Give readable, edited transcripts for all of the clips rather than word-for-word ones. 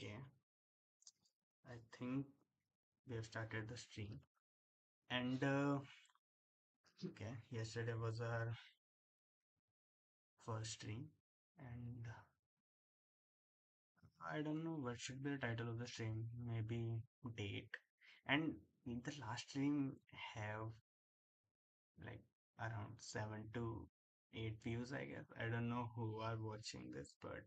Okay, I think we have started the stream. And okay, yesterday was our first stream, and I don't know what should be the title of the stream. Maybe date. And the last stream have like around 7 to 8 views, I guess. I don't know who are watching this, but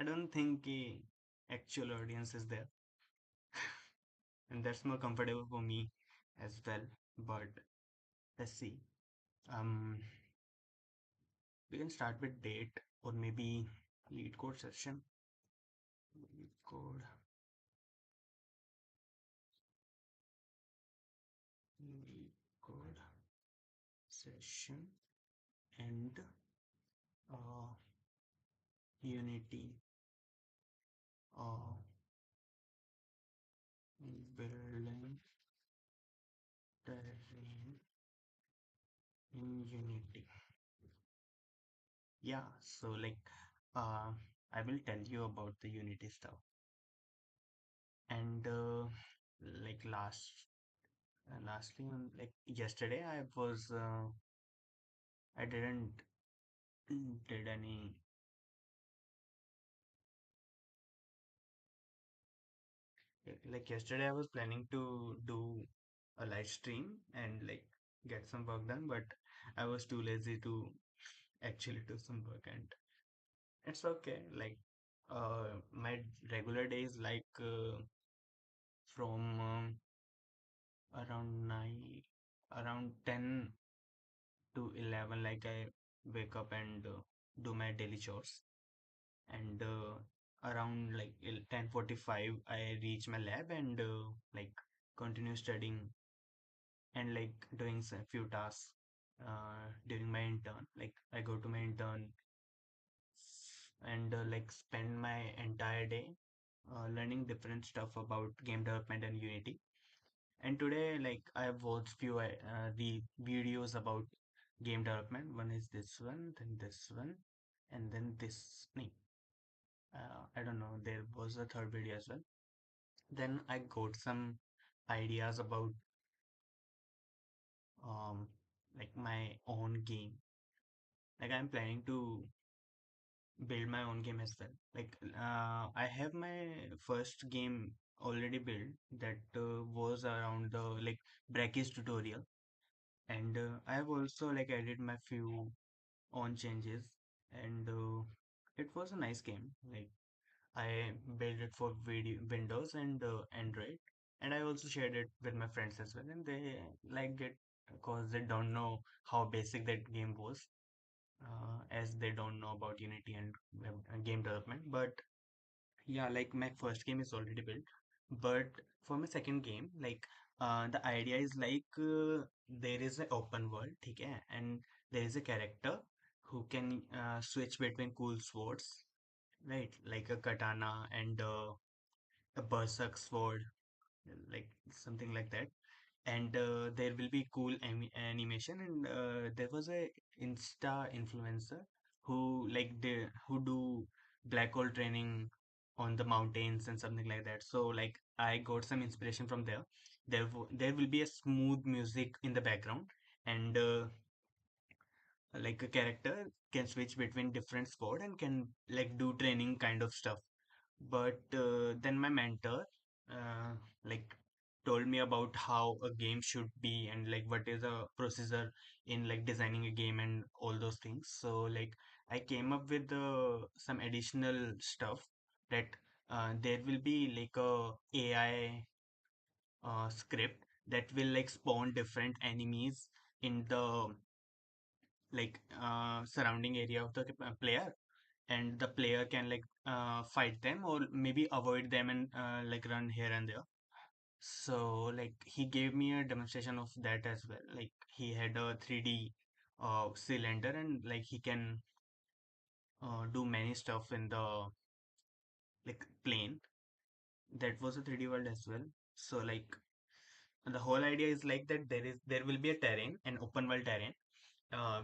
I don't think the actual audience is there, and that's more comfortable for me as well. But let's see. Um, We can start with date or maybe lead code session. Lead code, lead code session and uh, Unity uh, building terrain in Unity. Yeah, so uh, I will tell you about the Unity stuff. And lastly, like yesterday, I didn't did any. Like yesterday, I was planning to do a live stream and like get some work done, but I was too lazy to actually do some work, and it's okay. My regular days from around 9, around 10 to 11, like I wake up and do my daily chores, and around 10:45, I reach my lab and like continue studying and like doing a few tasks during my intern. Like I go to my intern and like spend my entire day learning different stuff about game development and Unity. And today, like I have watched few the videos about game development. One is this one, then this one, and then this. No, I don't know. There was a third video as well. Then I got some ideas about um like my own game. Like I'm planning to build my own game as well. I have my first game already built that was around the like Brackish tutorial, and I have also like added my few own changes, and it was a nice game. Like I built it for Windows and Android, and I also shared it with my friends as well, and they liked it because they don't know how basic that game was as they don't know about Unity and game development. But yeah, like my first game is already built. But for my second game, the idea is there is an open world, okay, and there is a character who can switch between cool swords, right? Like a katana and a berserk sword, like something like that. And there will be cool animation, and there was a insta influencer who do black hole training on the mountains and something like that. So like I got some inspiration from there. There will be a smooth music in the background, and like a character can switch between different sport and can like do training kind of stuff. But then my mentor uh, like told me about how a game should be and like what is a procedure in like designing a game and all those things. So like I came up with some additional stuff that there will be like a AI script that will like spawn different enemies in the surrounding area of the player, and the player can fight them or maybe avoid them and like run here and there. So like he gave me a demonstration of that as well. Like he had a 3D cylinder, and like he can do many stuff in the like plane. That was a 3D world as well. So like the whole idea is like that there will be a terrain, an open world terrain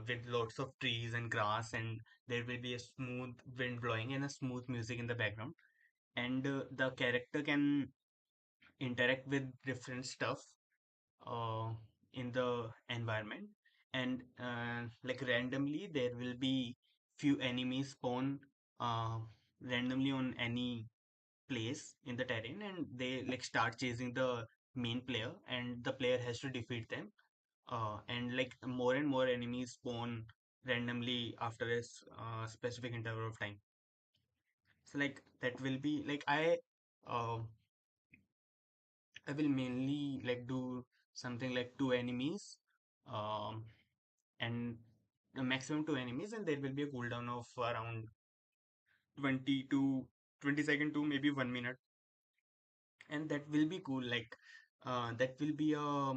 with lots of trees and grass, and there will be a smooth wind blowing and a smooth music in the background. and the character can interact with different stuff uh, in the environment, and like randomly there will be few enemies spawn uh, randomly on any place in the terrain, and they like start chasing the main player, and the player has to defeat them, and like more and more enemies spawn randomly after a specific interval of time. So like that will be like uh, I will mainly like do something like two enemies, um, and the maximum two enemies, and there will be a cooldown of around 20 to 20 second to maybe 1 minute, and that will be cool. Like that will be a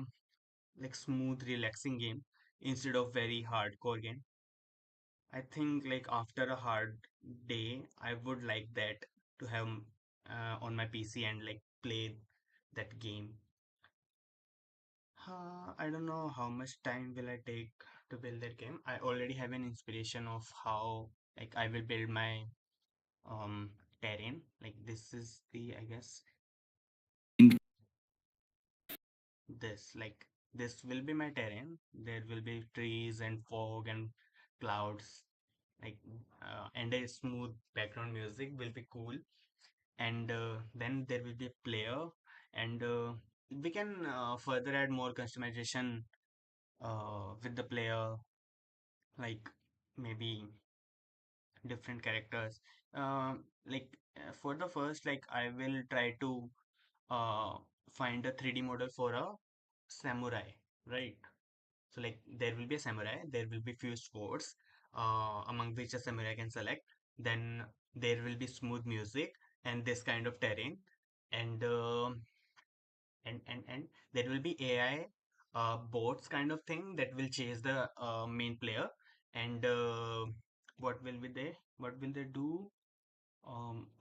like smooth, relaxing game instead of very hardcore game. I think like after a hard day, I would like that to have on my PC and like play that game. I don't know how much time will I take to build that game. I already have an inspiration of how like I will build my um terrain. Like this is the, I guess, this like this will be my terrain. There will be trees and fog and clouds, like and a smooth background music will be cool. And then there will be a player, and we can further add more customization with the player, like maybe different characters. Like for the first, like I will try to uh, find a 3D model for a samurai, right? So like there will be a samurai, there will be few swords, among which a samurai can select. Then there will be smooth music and this kind of terrain, and and there will be AI bots kind of thing that will chase the main player. And what will be they? What will they do?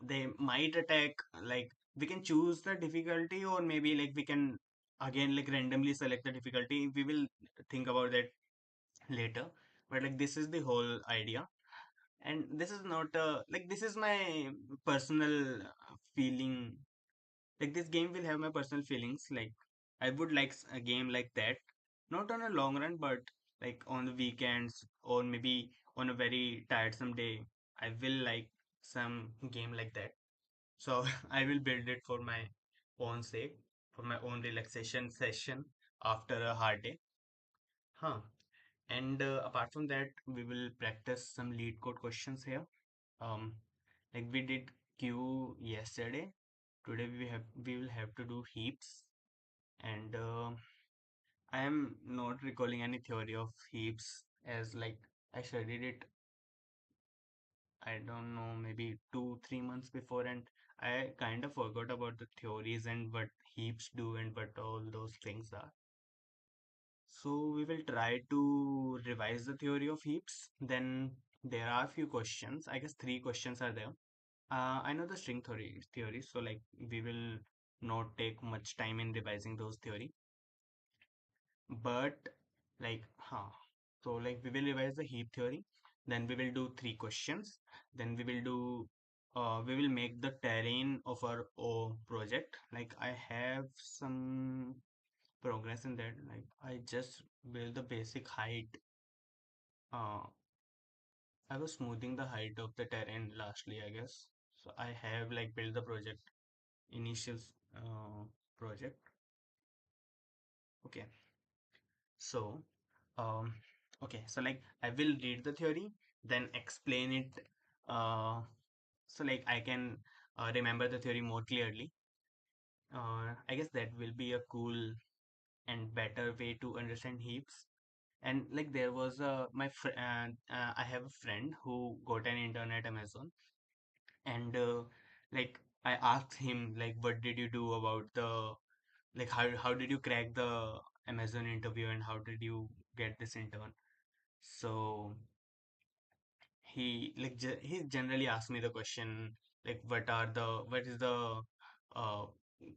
They might attack. Like we can choose the difficulty, or maybe like we can again like randomly select the difficulty. We will think about that later. But like this is the whole idea, and this is not like this is my personal feeling. Like this game will have my personal feelings. Like I would like a game like that, not on a long run, but like on the weekends or maybe on a very tiresome day. I will like some game like that. So I will build it for my own sake, for my own relaxation session after a hard day. Huh. And apart from that, we will practice some lead code questions here. Um, like we did queue yesterday. Today we will have to do heaps, and I am not recalling any theory of heaps, as like I studied it, I don't know, maybe 2 3 months before, and I kind of forgot about the theories and what heaps do and what all those things are. So we will try to revise the theory of heaps. Then there are a few questions. I guess three questions are there. I know the string theory, so like we will not take much time in revising those theory. But like, so like we will revise the heap theory. Then we will do three questions. Then we will make the terrain of our project. Like I have some progress in that. Like I just built the basic height. Uh, I was smoothing the height of the terrain lastly, I guess. So I have like built the initial project. Okay. So, um, okay. So like I will read the theory, then explain it. So like I can remember the theory more clearly. I guess that will be a cool and better way to understand heaps. And like there was I have a friend who got an intern at Amazon, and like I asked him like what did you do about the like how did you crack the Amazon interview and how did you get this intern? So he generally asks me the question like what is the uh,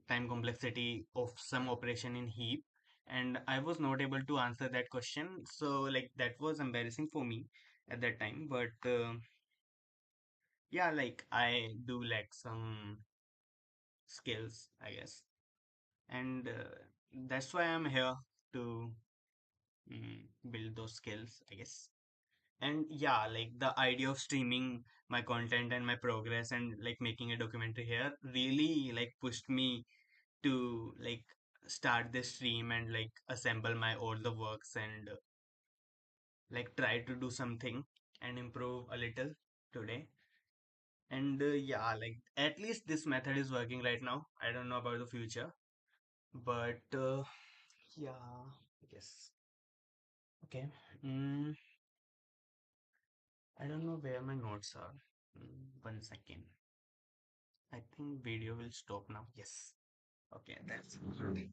time complexity of some operation in heap, and I was not able to answer that question, so like that was embarrassing for me at that time. But Yeah, like I do like some skills, I guess, and that's why I'm here to build those skills, I guess. And yeah, like the idea of streaming my content and my progress and like making a documentary here really like pushed me to like start this stream and like assemble my all the works and like try to do something and improve a little today. And yeah, like at least this method is working right now. I don't know about the future, but yeah, I guess. Okay. Mm, I don't know where my notes are. 1 second. I think video will stop now. Yes. Okay, that's good.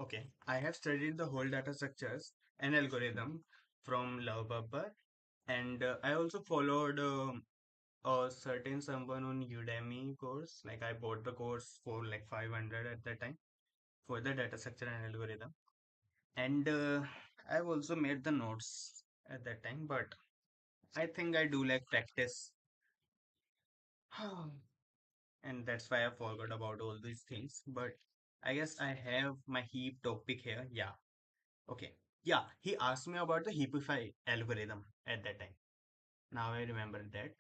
Okay, I have studied the whole data structures and algorithm from Love Bubber, and I also followed a certain someone on Udemy course. Like I bought the course for like 500 at that time for the data structure and algorithm, and I've also made the notes at that time. But I think I do like practice, and that's why I forgot about all these things. But I guess I have my heap topic here. Yeah. Okay. Yeah, he asked me about the Heapify algorithm at that time. Now I remember that.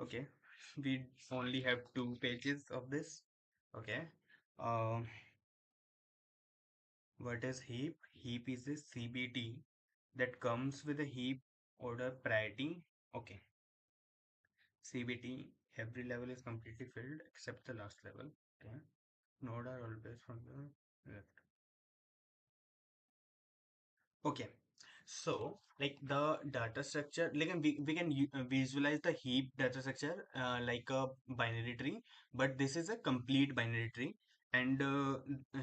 Okay. We only have 2 pages of this. Okay. Um, what is heap? Heap is a CBT that comes with a heap order priority. Okay. CBT, every level is completely filled except the last level. Okay. Node are always from the left. Okay. So, like the data structure, like we can visualize the heap data structure like a binary tree, but this is a complete binary tree, and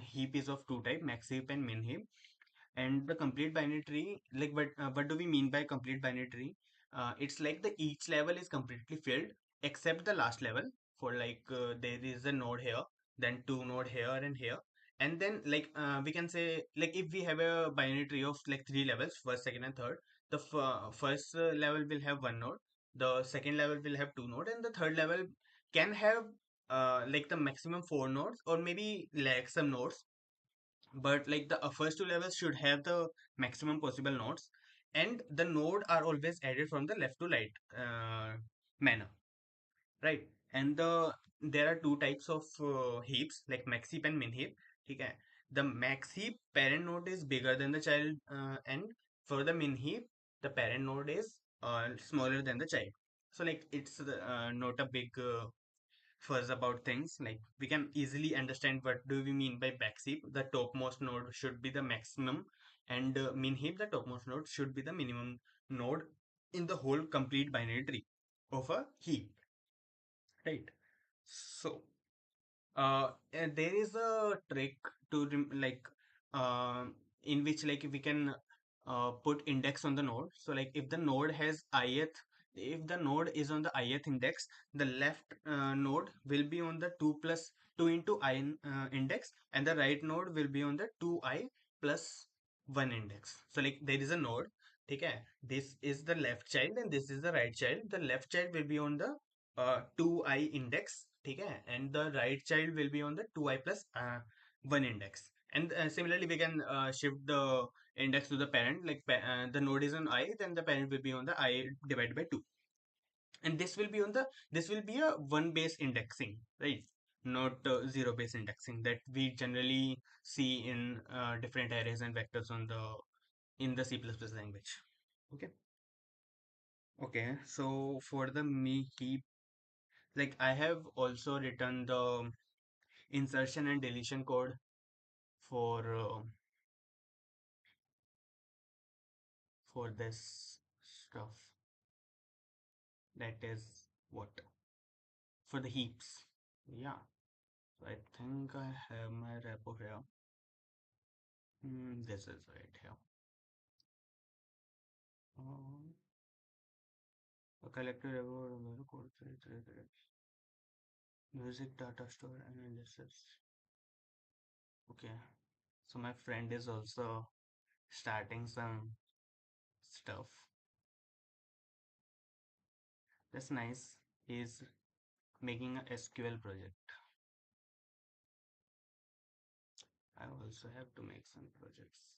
heap is of two type, max heap and min heap. And the complete binary tree, like what do we mean by complete binary tree? It's like the each level is completely filled except the last level. For like there is a node here, then two node here and here, and then like we can say like if we have a binary tree of like three levels, first, second, and third. The first level will have one node, the second level will have two node, and the third level can have like the maximum four nodes or maybe like some nodes, but like the first two levels should have the maximum possible nodes, and the node are always added from the left to right manner, right? And there are two types of heaps like max heap and min heap. Okay, the max heap parent node is bigger than the child, and for the min heap the parent node is smaller than the child. So like it's not a big fuzz about things. Like we can easily understand what do we mean by backseat. The topmost node should be the maximum, and min heap, the topmost node should be the minimum node in the whole complete binary tree of a heap, right? So and there is a trick to like uh, in which like we can put index on the node. So like if the node has ith, if the node is on the ith index, the left node will be on the 2 plus 2 into I index, and the right node will be on the 2i plus 1 index. So like there is a node. Okay, this is the left child and this is the right child. The left child will be on the 2i index, okay, and the right child will be on the 2i plus 1 index. And similarly we can shift the index to the parent, like the node is on I, then the parent will be on the I divided by 2, and this will be a one base indexing, right? Not zero base indexing that we generally see in different arrays and vectors on the in the C++ language. Okay. Okay, so for the me heap, like I have also written the insertion and deletion code for this stuff, that is what, for the heaps. Yeah, I think I have my repo here. This is right here. Um, a collector repo code music data store analysis. Okay, so my friend is also starting some stuff. That's nice. He's making a SQL project. I also have to make some projects.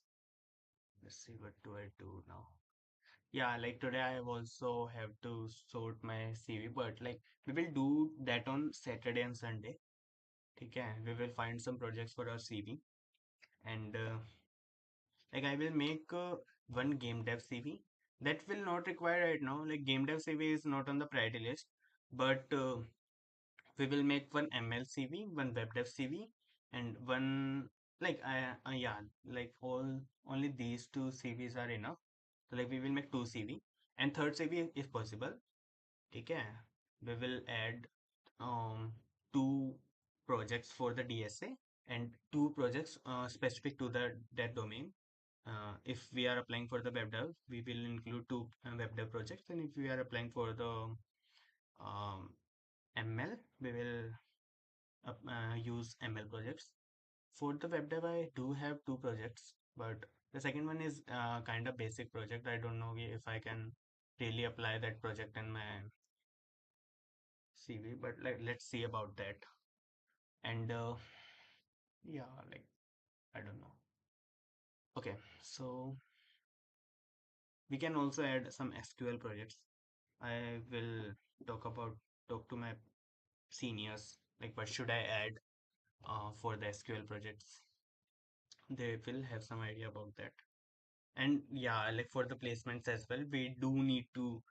Let's see, what do I do now? Yeah, like today I also have to sort my CV, but like we will do that on Saturday and Sunday. Okay, we will find some projects for our CV, and like I will make one game dev CV that will not require right now. Like game dev CV is not on the priority list, but we will make one ML CV, one web dev CV, and one like yeah, like all only these two CVs are enough. So like we will make two CV and third CV if possible. Okay, we will add two projects for the DSA and two projects specific to the that domain. If we are applying for the web dev, we will include two web dev projects, and if we are applying for the um, ML, we will use ML projects. For the web dev, I do have two projects, but the second one is kind of basic project. I don't know if I can really apply that project in my CV, but like let's see about that. And yeah, like I don't know. Okay, so we can also add some SQL projects. I will talk to my seniors like what should I add for the SQL projects. They will have some idea about that. And yeah, like for the placements as well, we do need to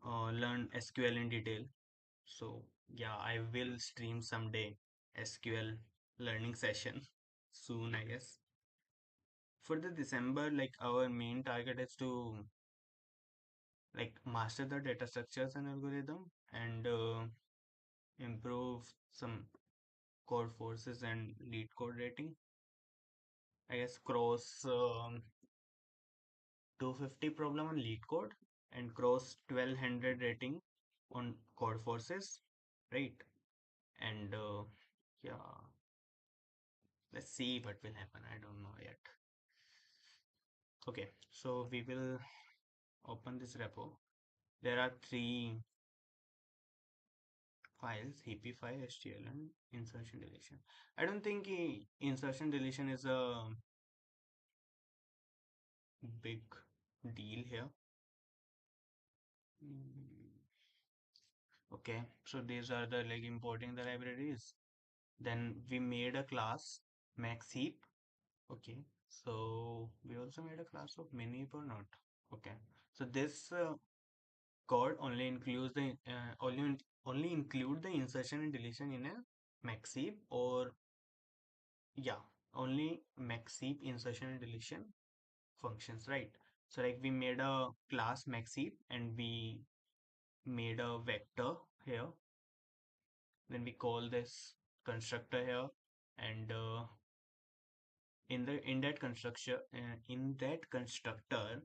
learn SQL in detail. So yeah, I will stream someday SQL learning session soon, I guess. For the December, like our main target is to like master the data structures and algorithm and improve some code forces and lead code rating. I guess cross 250 problem on lead code and cross 1200 rating on code forces, right? And yeah, let's see what will happen. I don't know yet. Okay, so we will open this repo. There are three files: heapify, HTL, and insertion deletion. I don't think insertion deletion is a big deal here. Mm, okay, so these are the like importing the libraries. Then we made a class max heap. Okay, so we also made a class of mini or not. Okay, so this code only includes the only include the insertion and deletion in a max heap, or yeah, only max heap insertion and deletion functions, right? So like we made a class max heap and we made a vector here. Then we call this constructor here, and in that constructor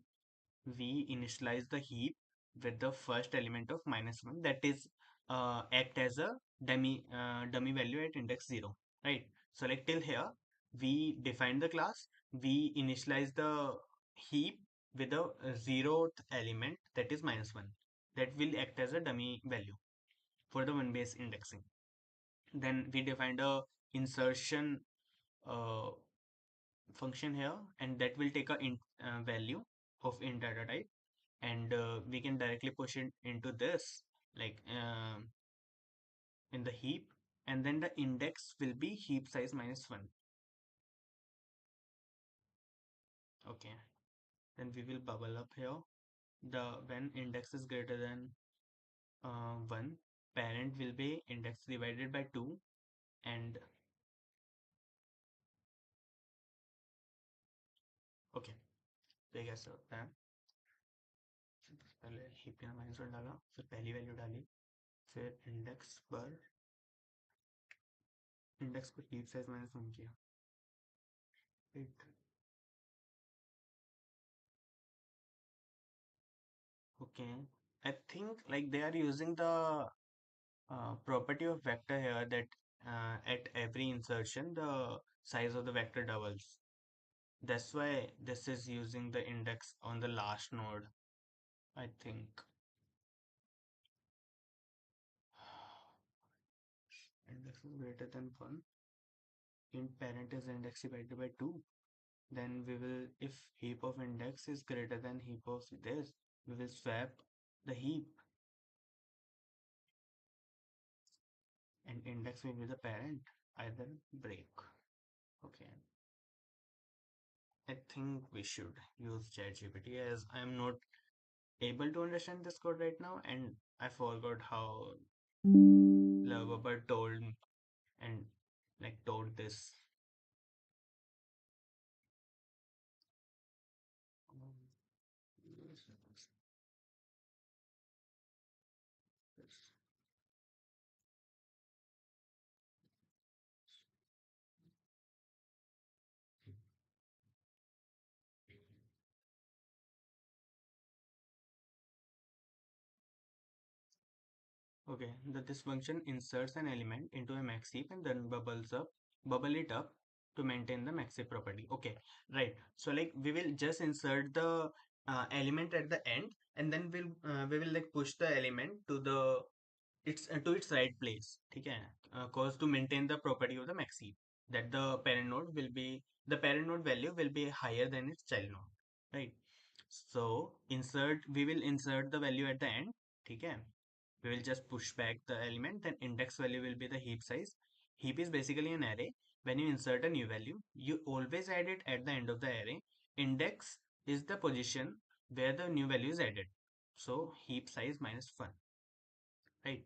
we initialize the heap with the first element of -1, that is act as a dummy value at index 0, right? So like till here we define the class, we initialize the heap with the zeroth element, that is -1, that will act as a dummy value for the one base indexing. Then we defined a insertion uh, function here, and that will take a value of int data type, and we can directly push it into this like in the heap, and then the index will be heap size -1. Okay, then we will bubble up here the when index is greater than 1, parent will be index divided by 2, and okay, तो ये कैसे होता है? पहले heap में -1 डाला, फिर पहली वैल्यू डाली, फिर इंडेक्स पर इंडेक्स को हीप साइज मैंने फोन किया. Right. Okay. I think like they are using the property of vector here that at every insertion the size of the vector doubles. That's why this is using the index on the last node, I think. Index is greater than 1. Int parent is index divided by 2. Then we will, if heap of index is greater than heap of this, we will swap the heap and index will be the parent, either break. Okay. I think we should use ChatGPT as I am not able to understand this code right now and I forgot how Lovable told and like told this. Okay, this function inserts an element into a max heap and then bubble it up to maintain the max heap property. Okay, right. So like we will just insert the element at the end, and then we will like push the element to its right place. Okay, cause to maintain the property of the max heap that the parent node value will be higher than its child node, right? So we will insert the value at the end. Okay, we will just push back the element, then index value will be the heap size. Heap is basically an array. When you insert a new value, you always add it at the end of the array. Index is the position where the new value is added. So heap size minus 1, right?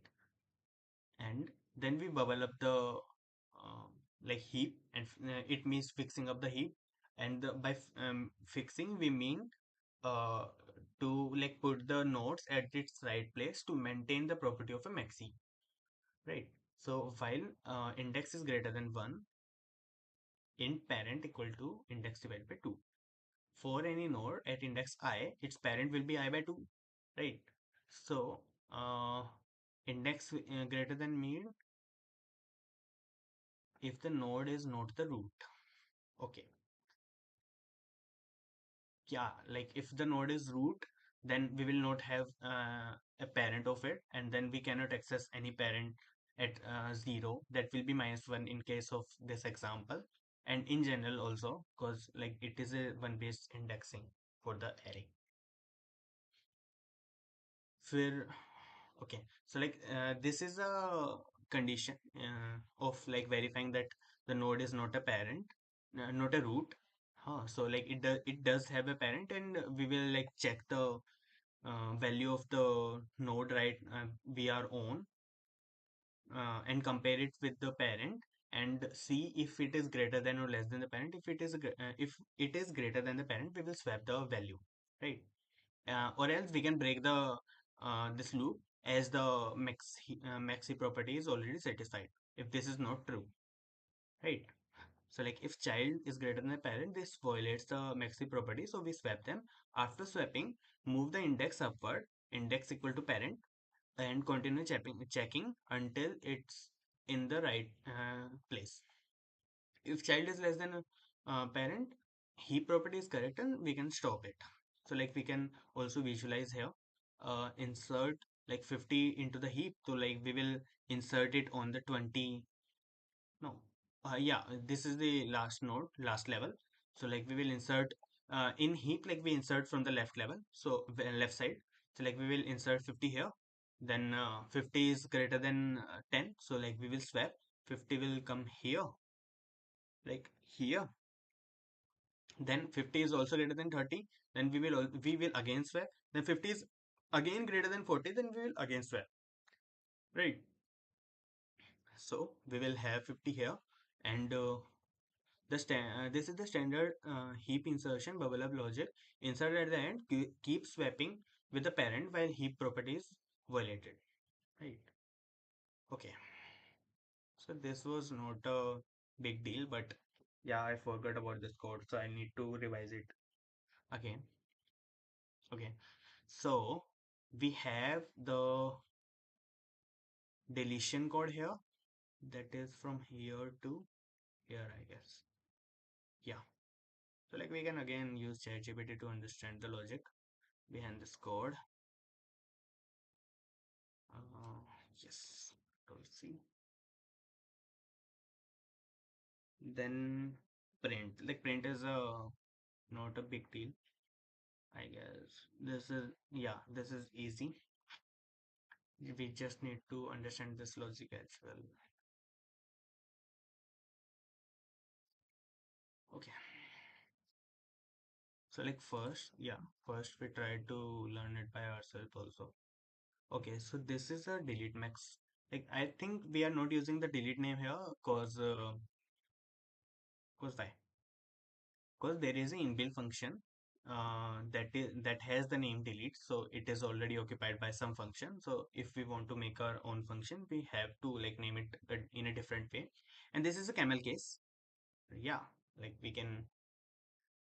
And then we bubble up the like heap, and it means fixing up the heap. And by fixing, we mean uh, to like put the nodes at its right place to maintain the property of a maxi. Right. So while index is greater than 1, int parent equal to index divided by 2. For any node at index I, its parent will be I by 2. Right. So index greater than mean if the node is not the root. Okay. Yeah, like if the node is root, then we will not have a parent of it, and then we cannot access any parent at 0. That will be minus 1 in case of this example, and in general also, because like it is a one based indexing for the array. फिर okay, so like this is a condition of like verifying that the node is not a parent, not a root. So like it does have a parent, and we will like check the value of the node right we are on, and compare it with the parent and see if it is greater than or less than the parent. If it is greater than the parent, we will swap the value, right? Or else we can break the this loop as the maxi property is already satisfied if this is not true, right? So like if child is greater than the parent, this violates the maxi property, so we swap them. After swapping, move the index upward, index equal to parent, and continue checking until it's in the right place. If child is less than parent, heap property is correct and we can stop it. So like we can also visualize here, insert like 50 into the heap. So like we will insert it on the 20. No, yeah, this is the last node, last level. So like we will insert in heap, like we insert from the left level, so left side. So like we will insert 50 here. Then 50 is greater than 10. So like we will swap. 50 will come here, like here. Then 50 is also greater than 30. Then we will again swap. Then 50 is again greater than 40. Then we will again swap. Right. So we will have 50 here, and this is the standard heap insertion bubble up logic. Insert at the end, keep swapping with the parent while heap property is violated. Right. Okay. So this was not a big deal, but yeah, I forgot about this code, so I need to revise it again. Okay, so we have the deletion code here that is from here to here, I guess. Yeah, so like we can again use ChatGPT to understand the logic behind this code. Yes, we'll see. Then print, like print is a not a big deal, I guess. This is, yeah, this is easy. We just need to understand this logic as well. Okay, so like first, yeah, first we try to learn it by ourselves also. Okay, so this is a delete max. Like I think we are not using the delete name here cause why? Because there is an inbuilt function that has the name delete, so it is already occupied by some function. So if we want to make our own function, we have to like name it in a different way. And this is a camel case. Yeah, like we can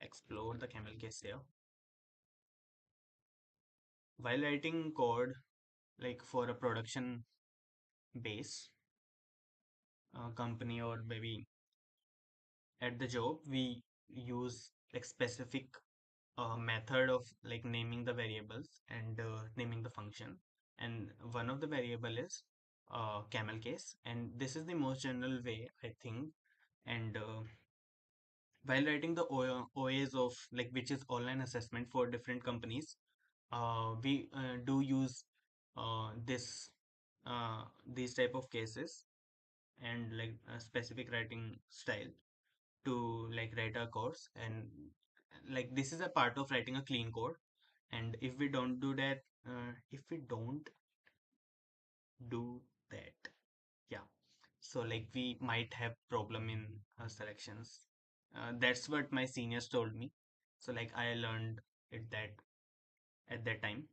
explore the camel case here. While writing code like for a production base company, or maybe at the job, we use like specific method of like naming the variables and naming the function. And one of the variable is camel case, and this is the most general way, I think. And while writing the OAs of like which is online assessment for different companies, we do use this these type of cases and like a specific writing style to like write our codes. And like this is a part of writing a clean code. And if we don't do that, if we don't do that, yeah, so like we might have problem in selections. That's what my seniors told me, so like I learned it that at that time.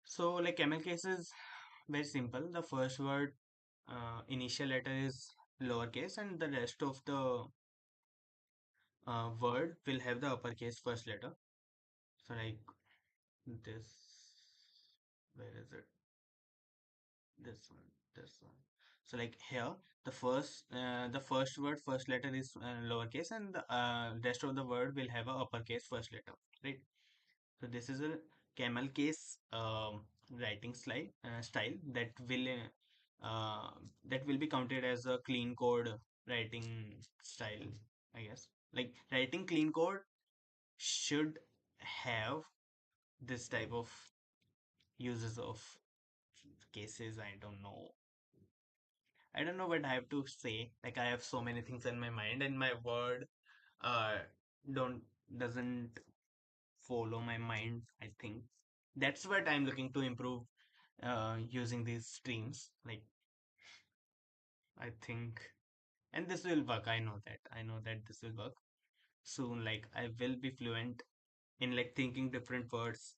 So like camel case is very simple. The first word initial letter is lowercase, and the rest of the word will have the uppercase first letter. So like this, where is it? This one, this one. So like here, the first word, first letter is lowercase, and the rest of the word will have a uppercase first letter, right? So this is a camel case writing style that will be counted as a clean code writing style, I guess. Like writing clean code should have this type of uses of cases. I don't know what I have to say. Like I have so many things in my mind, and my word uh don't doesn't follow my mind, I think. That's what I'm looking to improve using these streams. Like I think, and this will work. I know that. I know that this will work soon. Like I will be fluent in like thinking different words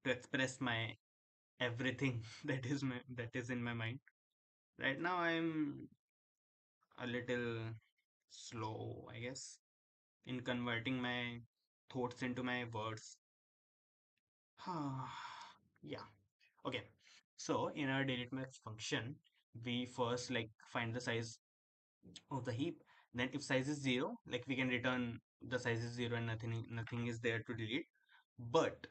to express my everything that is in my mind. Right now I'm a little slow, I guess, in converting my thoughts into my words. Yeah. Okay. So in our delete max function, we first like find the size of the heap. Then if size is zero, like we can return the size is zero and nothing is there to delete. But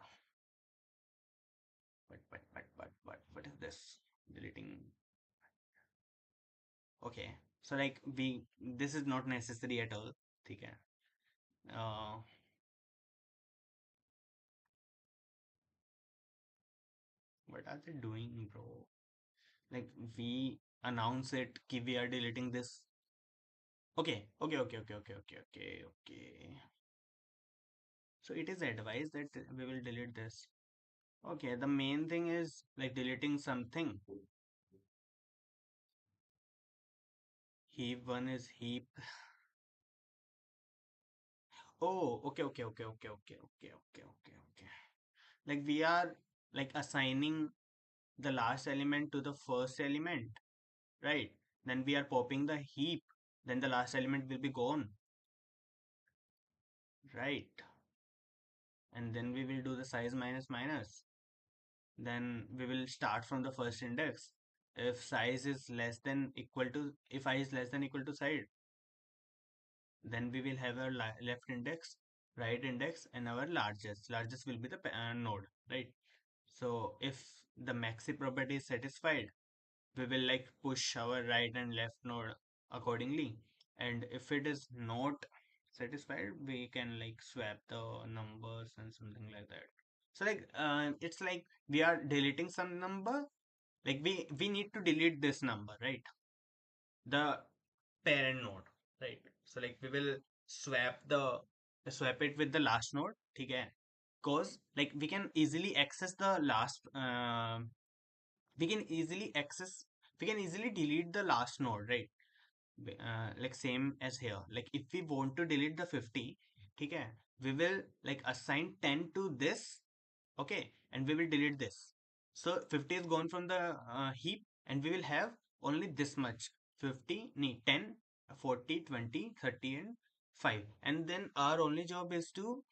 what is this? Deleting. Okay. So like we this is not necessary at all. Okay. Uh, what are they doing, bro? Like we announce it ki we are deleting this. Okay. So it is advised that we will delete this. Okay, the main thing is like deleting something. Heap one is heap. Oh, okay. Like we are like assigning the last element to the first element, right? then we are popping the heap, then the last element will be gone, right? And then we will do the size minus minus. Then we will start from the first index. If size is less than equal to, if I is less than equal to side, then we will have our left index, right index, and our largest. Largest will be the node, right? So if the maxi property is satisfied, we will like push our right and left node accordingly. And if it is not satisfied, we can like swap the numbers and something like that. So like it's like we are deleting some number, like we need to delete this number, right? The parent node, right? So like we will swap the swap it with the last node, okay? Because like we can easily access we can easily delete the last node, right? Like same as here, like if we want to delete the 50, okay, we will like assign 10 to this, okay, and we will delete this. So 50 is gone from the heap, and we will have only this much: 50, nee, 10, 40, 20, 30, and 5. And then our only job is to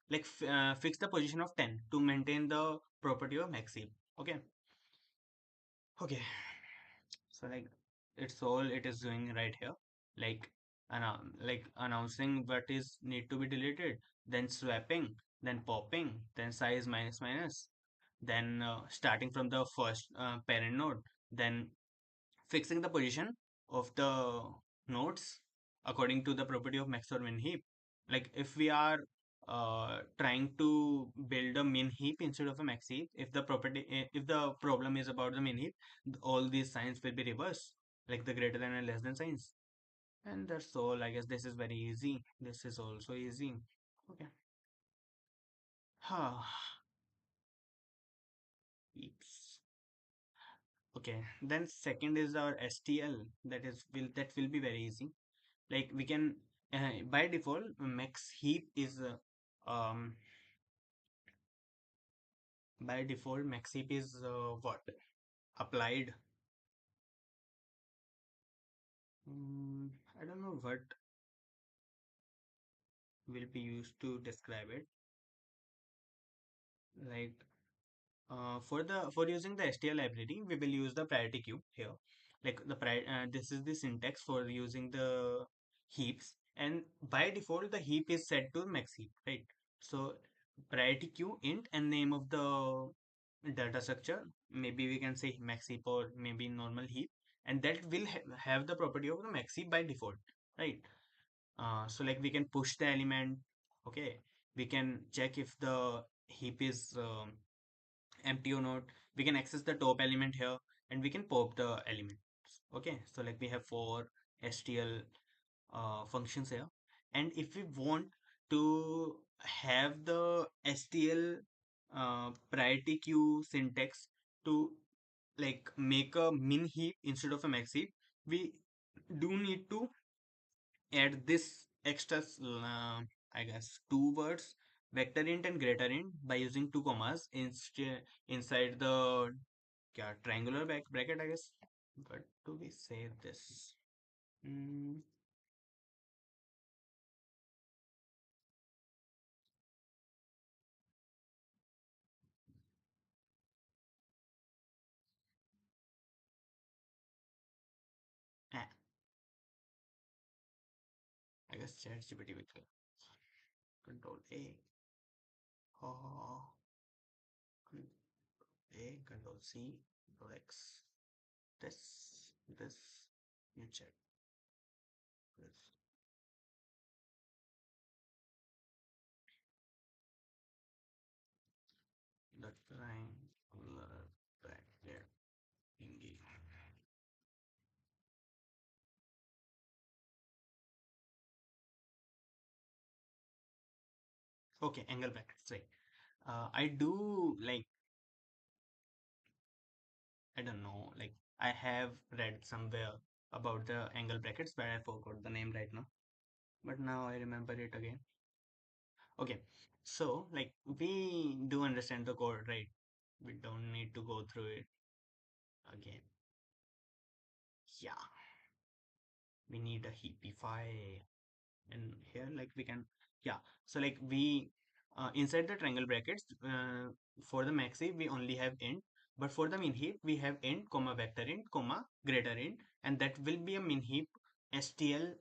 fix the position of 10 to maintain the property of max heap, okay. Okay, so like it's all it is doing right here, like like announcing what is need to be deleted, then swapping, then popping, then size minus minus, then starting from the first parent node, then fixing the position of the nodes according to the property of max or min heap. Like if we are trying to build a min heap instead of a max heap, if the problem is about the min heap, all these signs will be reversed, like the greater than and less than signs. And that's all. I guess this is very easy. This is also easy. Okay. Heaps. Okay. Then second is our STL. That will be very easy. Like we can by default max heap is by default max heap is what applied. I don't know what will be used to describe it. Like for using the STL library, we will use the priority queue here. Like this is the syntax for using the heaps, and by default the heap is set to max heap, right? So priority queue int and name of the data structure. Maybe we can say max heap or maybe normal heap, and that will have the property of the max heap by default, right? So like we can push the element, okay. We can check if the heap is empty or not. We can access the top element here, and we can pop the elements, okay. So like we have four STL functions here, and if we want to have the STL priority queue syntax to like make a min heap instead of a max heap, we do need to add this extra I guess two words, vector int and greater int, by using two commas inside the triangular bracket, I guess. What do we say this? Mm, ah, I guess ChatGPT will control A. Oh, A, control C, control X. This, you check this. The triangular bracket thingy. Okay, angle brackets, right. I do like, I don't know, like I have read somewhere about the angle brackets, but I forgot the name right now. But now I remember it again. Okay, so like we do understand the code, right? We don't need to go through it again. Yeah, we need a heapify. And here like we can, yeah, so like we inside the triangle brackets, for the max heap we only have int, but for the min heap we have int comma vector int comma greater int, and that will be a min heap stl,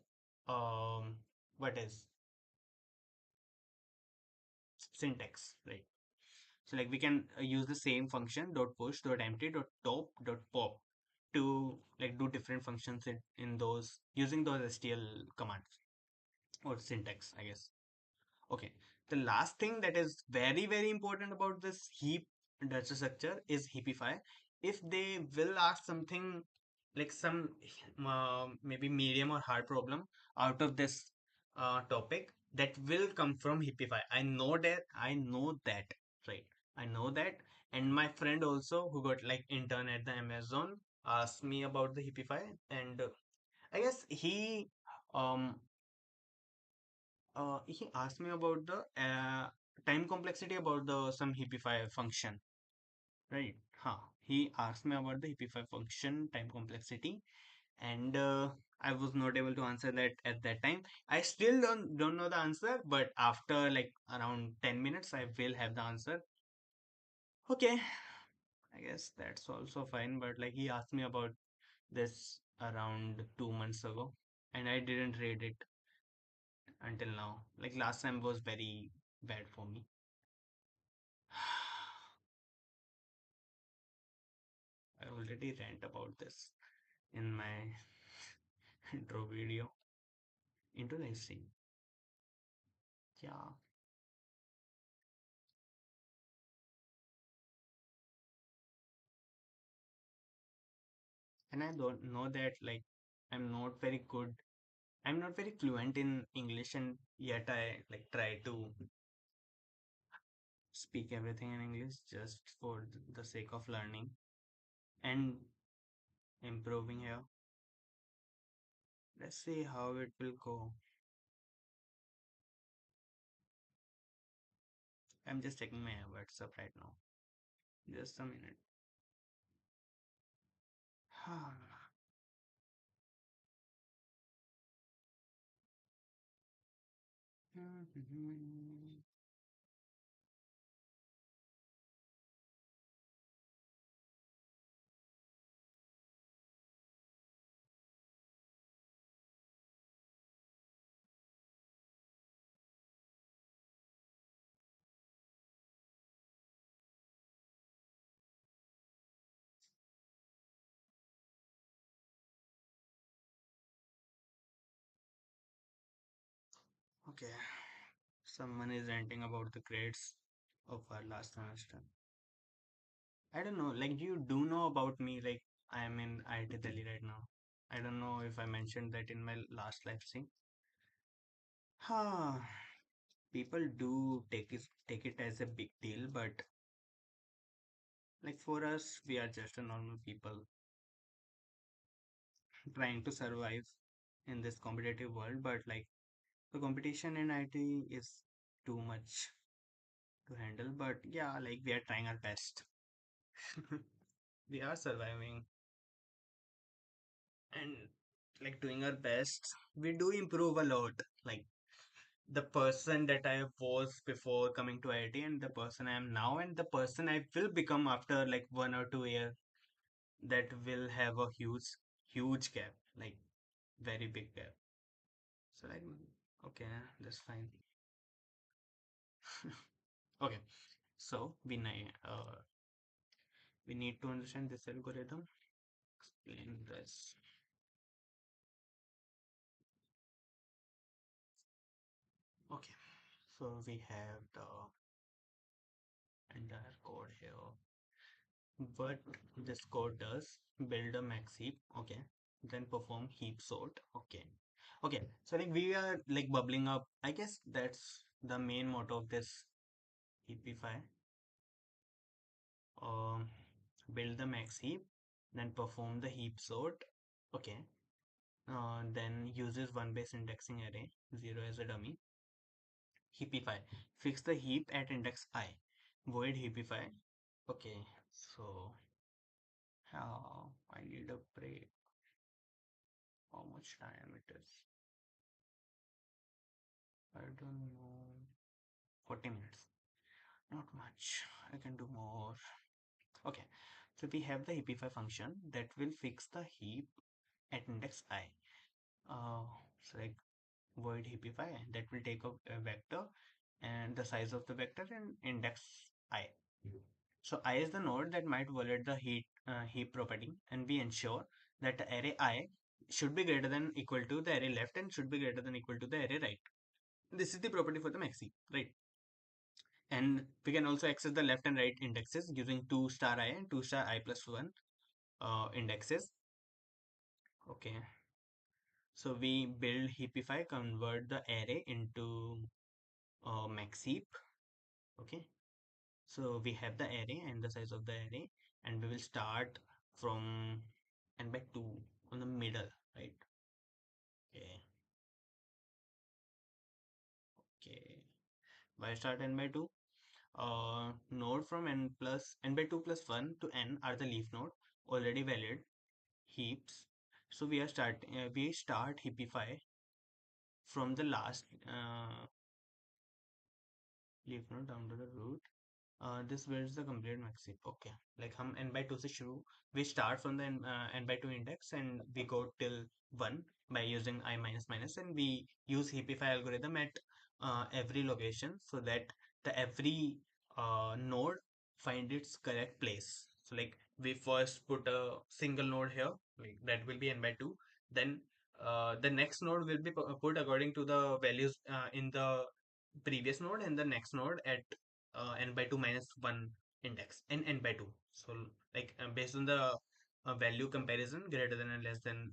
what is syntax, right? So like we can use the same function dot push dot empty dot top dot pop to like do different functions in those using those stl commands or syntax, I guess. Okay, the last thing that is very, very important about this heap data structure is heapify. If they will ask something like some maybe medium or hard problem out of this topic, that will come from heapify. I know that, right? I know that. And my friend also, who got like intern at the Amazon, asked me about the heapify, and I guess um he asked me about the time complexity about the some heapify function, right? Huh. He asked me about the heapify function time complexity, and I was not able to answer that at that time. I still don't know the answer, but after like around 10 minutes, I will have the answer. Okay, I guess that's also fine. But like he asked me about this around 2 months ago, and I didn't read it until now. Like last time was very bad for me. I already rant about this in my intro video into the history. Yeah, and I don't know that like I'm not very good. I'm not very fluent in English, and yet I like try to speak everything in English just for the sake of learning and improving here. Let's see how it will go. I'm just checking my WhatsApp right now. Just a minute. Okay, someone is ranting about the grades of our last semester. I don't know, like you do know about me, like I am in IIT Delhi right now. I don't know if I mentioned that in my last live stream. Huh. People do take it as a big deal, but like for us, we are just a normal people trying to survive in this competitive world. But like the competition in IT is too much to handle. But yeah, like we are trying our best. We are surviving and like doing our best. We do improve a lot. Like the person that I was before coming to IIT and the person I am now and the person I will become after like 1 or 2 years, that will have a huge gap, like very big gap. So like okay, that's fine. Okay, so we need to understand this algorithm. Explain this. Okay, so we have the entire code here. What this code does, build a max heap, okay, then perform heap sort, okay. Okay, so like we are like bubbling up. I guess that's the main motto of this heapify. Um, build the max heap, then perform the heap sort, okay. Then uses one base indexing array, 0 as a dummy. Heapify, fix the heap at index I, void heapify. Okay, so I need a break. much time it is. I don't know. 40 minutes. Not much. I can do more. Okay. So we have the heapify function that will fix the heap at index I. So like void heapify that will take a vector and the size of the vector and index I. So I is the node that might violate the heap property, and we ensure that the array I should be greater than equal to the array left and should be greater than equal to the array right. This is the property for the maxi, right? And we can also access the left and right indexes using 2 star I and 2 star I plus 1 indexes. Okay. So we build heapify, convert the array into max heap. Okay. So we have the array and the size of the array, and we will start from n by 2 on the middle, right? Okay. Okay. Why start n by 2? Node from n by 2 plus 1 to n are the leaf node, already valid heaps. So we start heapify from the last leaf node down to the root. This builds the complete max heap. Okay, like हम n by 2 से शुरू, we start from the n by 2 index and we go till 1 by using I minus minus, and we use heapify algorithm at every location so that the every node find its correct place. So like we first put a single node here, like that will be n by 2. Then the next node will be put according to the values in the previous node, and the next node at n by 2 minus 1 index and n by 2. So like based on the value comparison greater than and less than,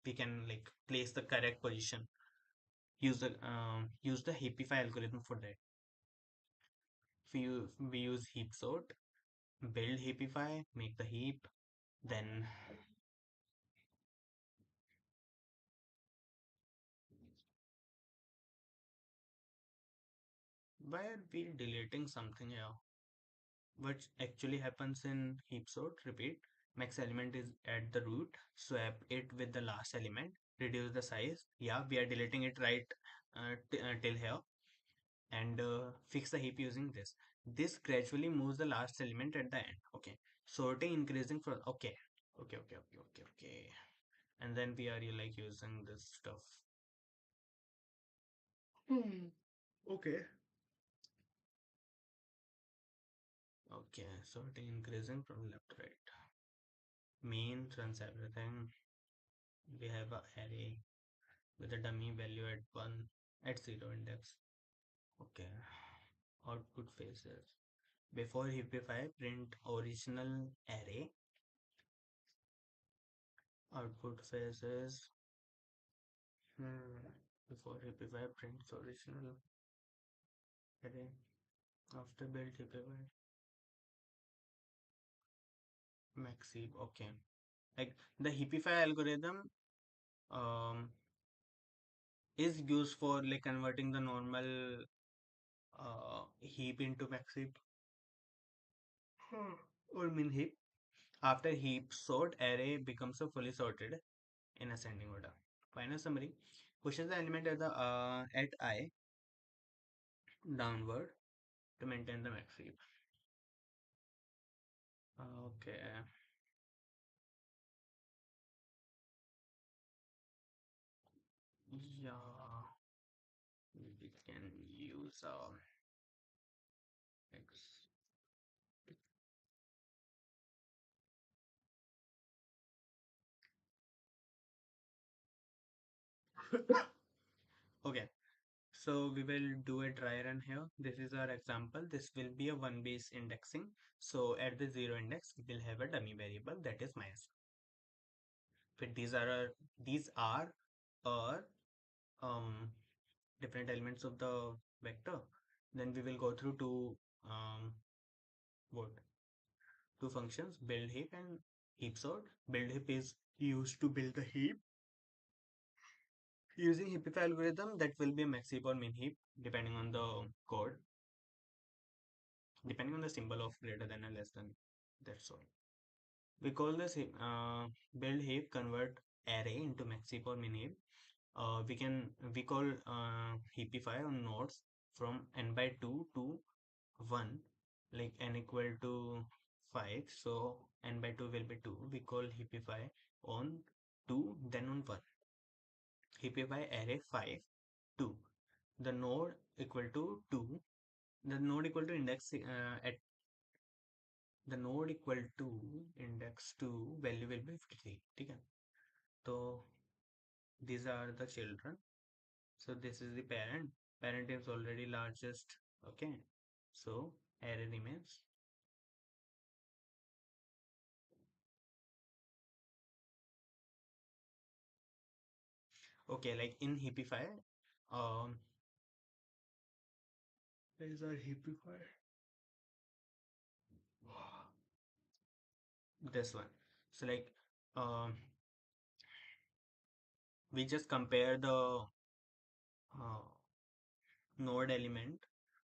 we can like place the correct position, use the heapify algorithm for that. We use heap sort, build heapify, make the heap, then why are we deleting something here? What actually happens in heap sort, repeat, max element is at the root, swap it with the last element, reduce the size. Yeah, we are deleting it right till here, and fix the heap using this. This gradually moves the last element at the end. Okay, sorting increasing from, okay, and then we are like using this stuff. Okay. Okay, sorting increasing from left to right. Main runs everything. We have a array with a dummy value at 1 at 0 index. Okay. Output phases. Before heapify, print original array. Output phases. Before heapify, prints original array. After build heapify, max heap. Okay. Like the heapify algorithm um, is used for like converting the normal heap into max heap or min heap. After heap sort, array becomes a fully sorted in ascending order. Final summary: pushes the element at the at I downward to maintain the max heap. Okay. Yeah, we can use X. Okay, so we will do a dry run here. This is our example. This will be a one base indexing. So at the zero index, we will have a dummy variable that is minus. But these are our different elements of the vector. Then we will go through um, what two functions, build heap and heap sort. Build heap is used to build the heap. Using heapify algorithm, that will be a max heap or min heap depending on the code, depending on the symbol of greater than and less than. That's all. We call this build heap convert array into maxheap or minheap, we call heapify on nodes from n by 2 to 1, like n equal to 5, so n by 2 will be 2. We call heapify on 2, then on 1. Heapify array 5 2, the node equal to 2, the node equal to index at the node equal to index 2 value will be 53. ठीक है, तो these are the children, so this is the parent is already largest. Okay, so array remains. Okay, like in heapify, um where is our heapify? This one. So like, um we just compare the uh, node element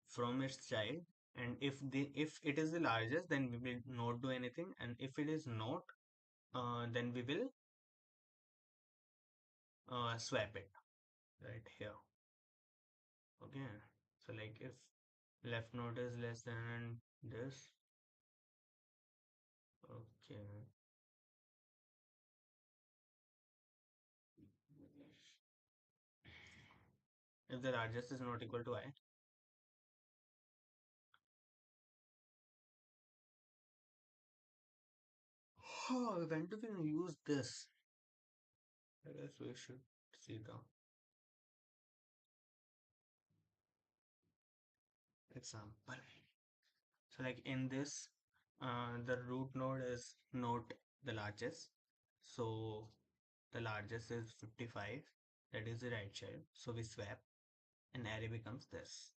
from its child, and if it is the largest, then we will not do anything, and if it is not, then we will swap it right here. Okay, so like if left node is less than this. Okay, if the largest is not equal to I. Oh, when do we use this? I guess we should see the example. So like in this, the root node is not the largest. So the largest is 55. That is the right child. So we swap and array becomes this.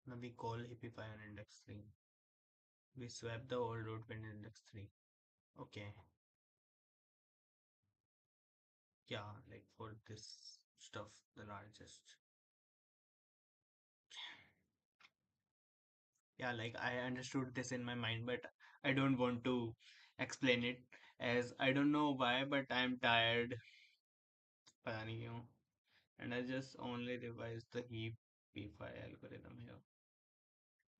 Now we call hippify on index 3. We swap the old root with index 3. Okay. Yeah, like for this stuff, the largest. Yeah, like I understood this in my mind, but I don't want to explain it, as I don't know why, but I'm tired. पता नहीं क्यों. And I just only revised the heap p5 algorithm here.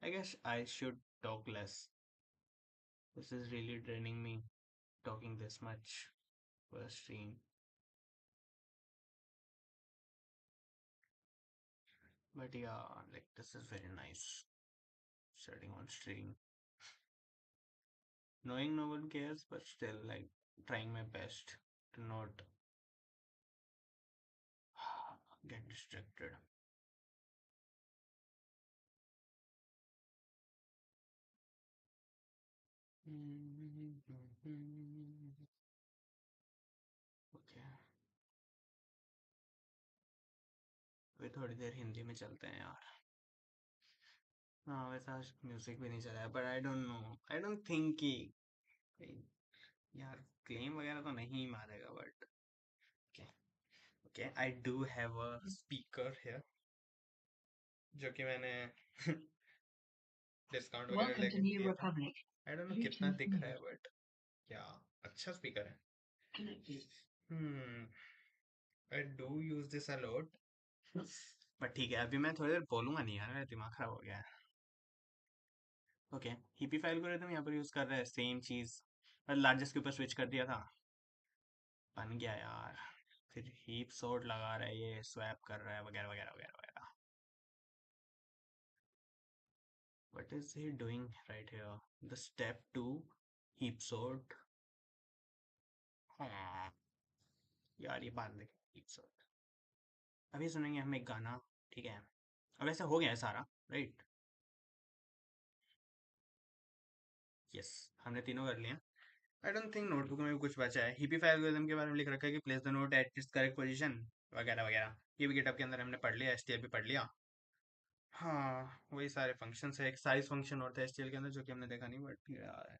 I guess I should talk less. This is really draining me, talking this much for a stream. But yeah, like this is very nice. Starting on stream. Knowing no one cares, but still like trying my best to not get distracted. Okay, अभी थोड़ी देर हिंदी में चलते हैं यार. हाँ, वैसे आज music भी नहीं चला है, but I don't know, I don't think कि यार क्लेम वगैरह तो नहीं मारेगा, but okay. Okay, I do have a speaker here, जो कि मैंने डिस्काउंट वगैरह लेके लिया था. आई डोंट नो कितना दिख रहा है, बट क्या अच्छा स्पीकर है. Hmm, I do use this a lot. But ठीक है, अभी मैं थोड़ी देर बोलूंगा नहीं यार, मेरा दिमाग खराब हो गया है. ओके, हिपी फाइल एल्गोरिथम यहाँ पर यूज कर रहा है सेम चीज, पर लार्जेस्ट के ऊपर स्विच कर दिया था, बन गया यार. फिर हीप सॉर्ट लगा रहा है, ये स्वैप कर रहा है, वगैरह वगैरह वगैरह वगैरह. What is he doing right here? The step to heap sort. हाँ यार, ये बात देख, हीप सॉर्ट. अभी सुनेंगे हम एक गाना, ठीक है? अब ऐसा हो गया है सारा, राइट? यस, हमने तीनों कर लिया. आई डोंट थिंक नोटबुक में भी कुछ बचा है. हिपी फाइल एल्गोरिथम के बारे में लिख रखा है कि place the note at its correct position, वगैरह वगैरह. ये भी गिटहब के अंदर हमने पढ़ लिया, एचटीएल भी पढ़ लिया. हाँ, वही सारे फंक्शंस है. एक साइज फंक्शन और था एचटीएल के अंदर, जो कि हमने देखा नहीं, but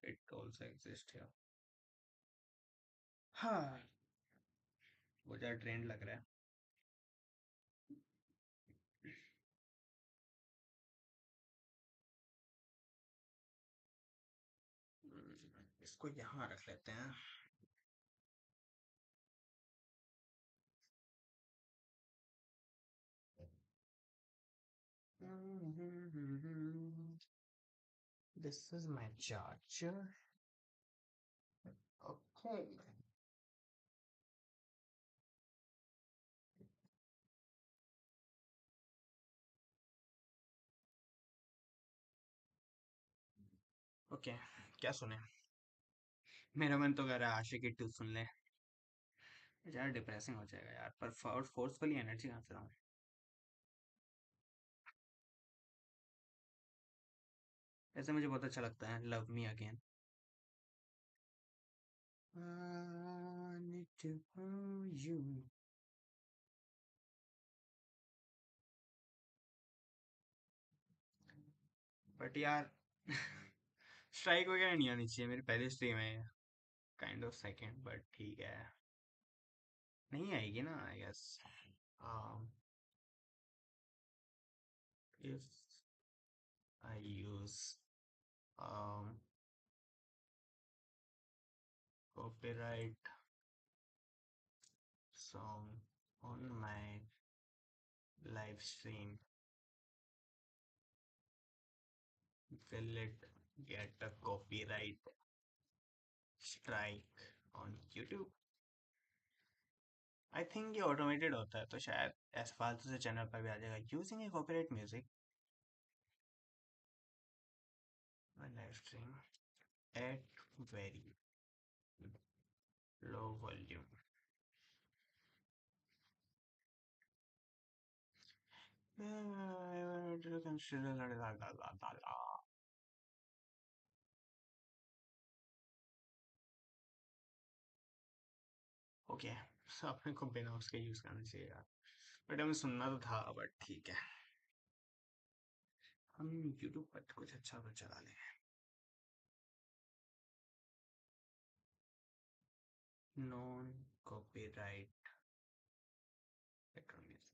it also exist here. हाँ, वो ज़्यादा ट्रेंड लग रहा है. इसको यहाँ रख लेते हैं. This is my charger. Okay. Okay, क्या सुने? मेरा मन तो कर रहा है आशिकी 2 सुन ले। यार डिप्रेसिंग हो जाएगा यार, पर फोर्सफुली एनर्जी कहाँ से लाऊं? ऐसे मुझे बहुत अच्छा लगता है love me again. I need to hold you. But यार स्ट्राइक वगैरह नहीं आनी चाहिए, मेरी पहली स्ट्रीम है। काइंड ऑफ सेकंड, बट ठीक है। नहीं आएगी ना I guess. If I use copyright song on my live stream, will it get a copyright strike on YouTube? I think ये ऑटोमेटेड होता है, तो शायद ऐसे फालतू से चैनल पर भी आ जाएगा using a copyright music live stream at very low volume. Okay, so अपने को बिना उसके यूज करना चाहिए यार, बट हमें सुनना तो था, बट ठीक है। हम यूट्यूब पर कुछ अच्छा तो चला लें। Non copyright music.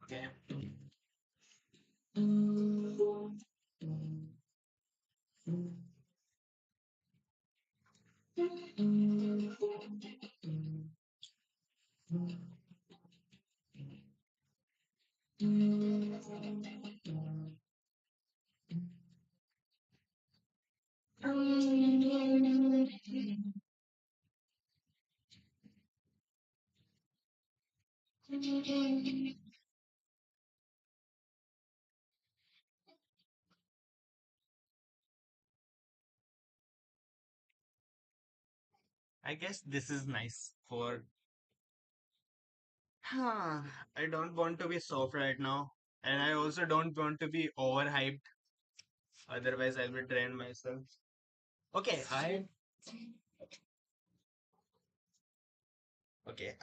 Okay. I guess this is nice for. I don't want to be soft right now, and I also don't want to be overhyped. Otherwise, I will drain myself. Okay,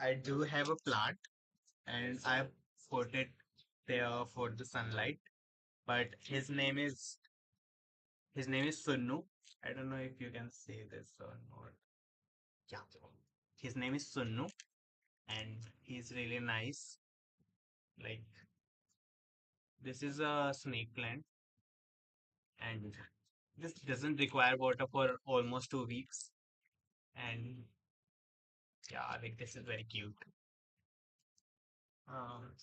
I do have a plant, and I put it there for the sunlight. But his name is Sunnu. I don't know if you can say this or not. Yeah, his name is Sunnu, and he's really nice. Like, this is a snake plant, and this doesn't require water for almost 2 weeks. And yeah, like this is very cute. Um,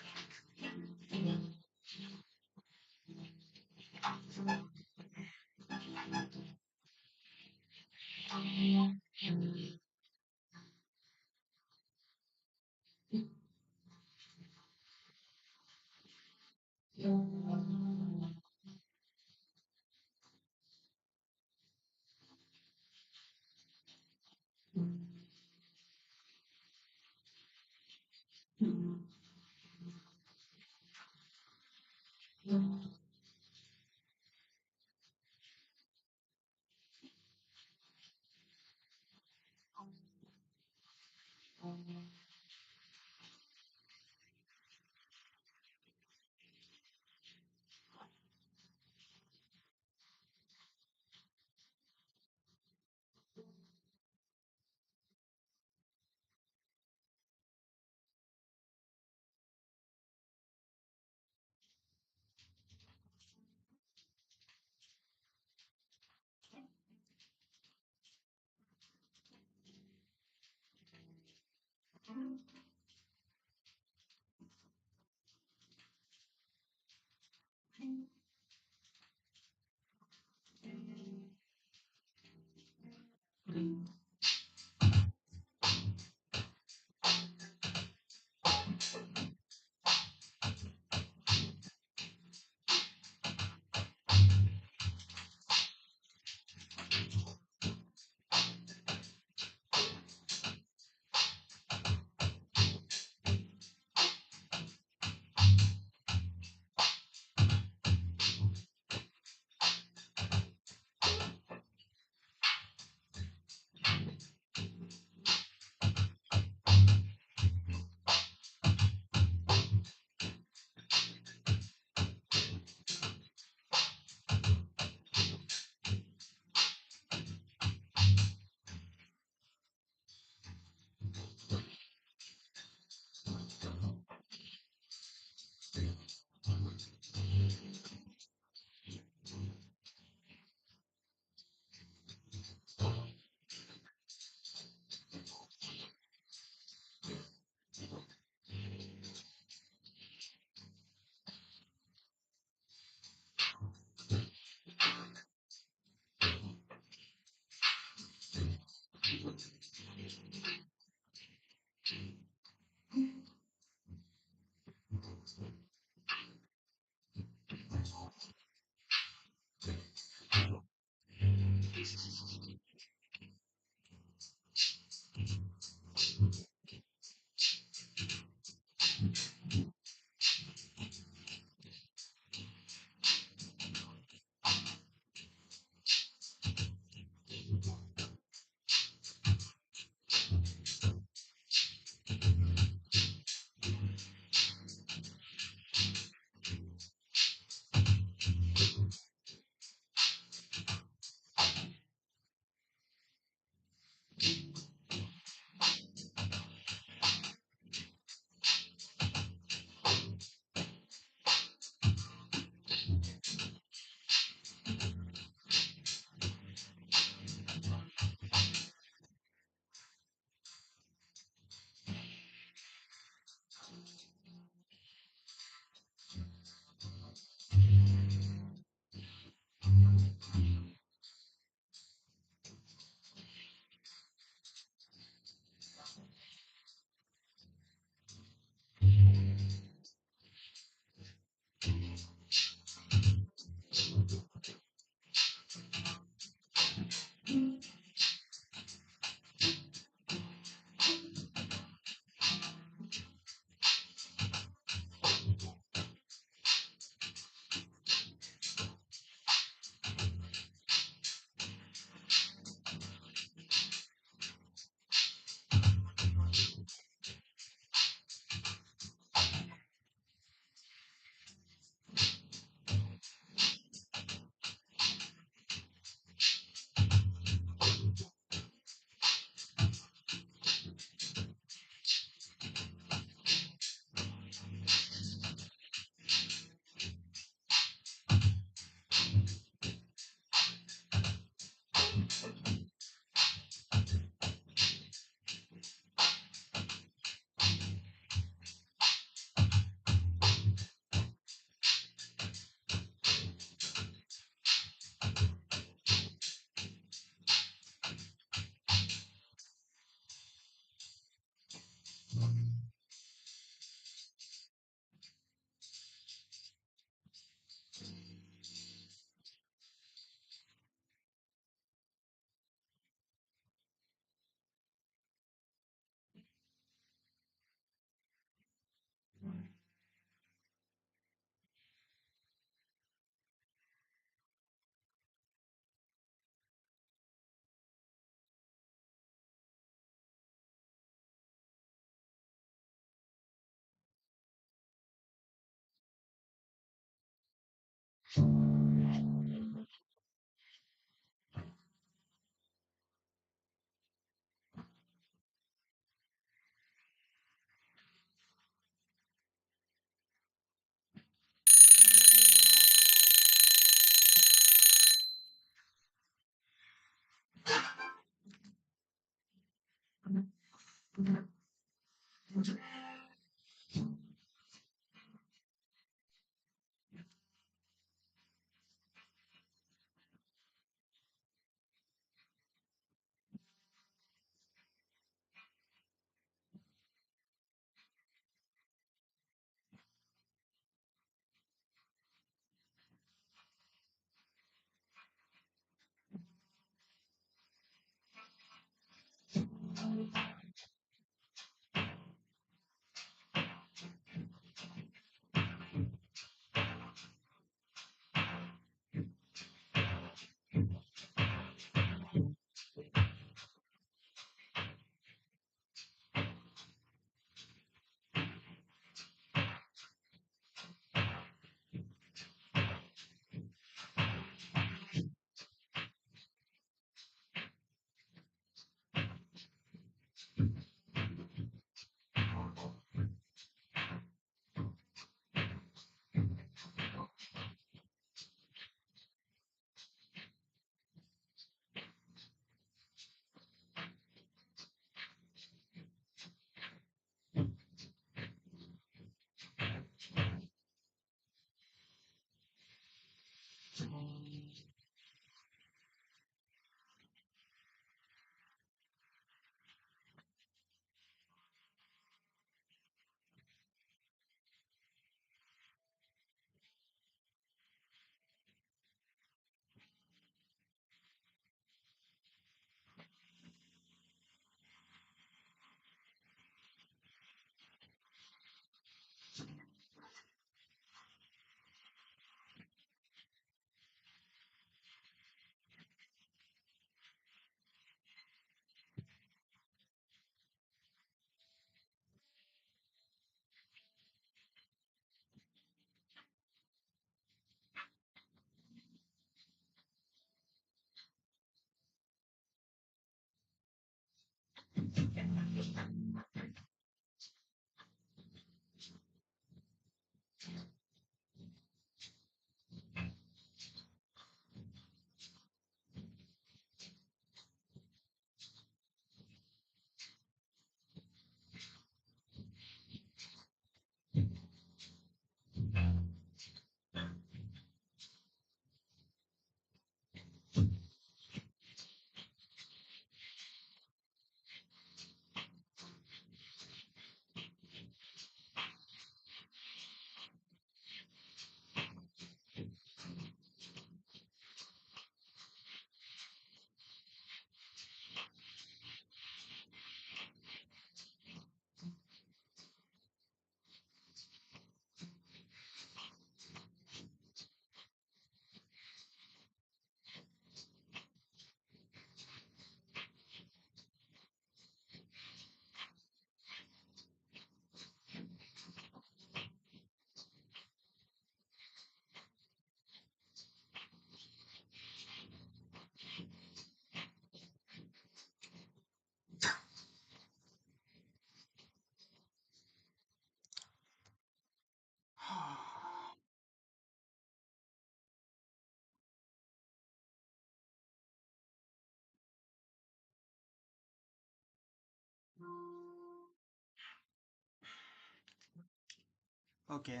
Okay.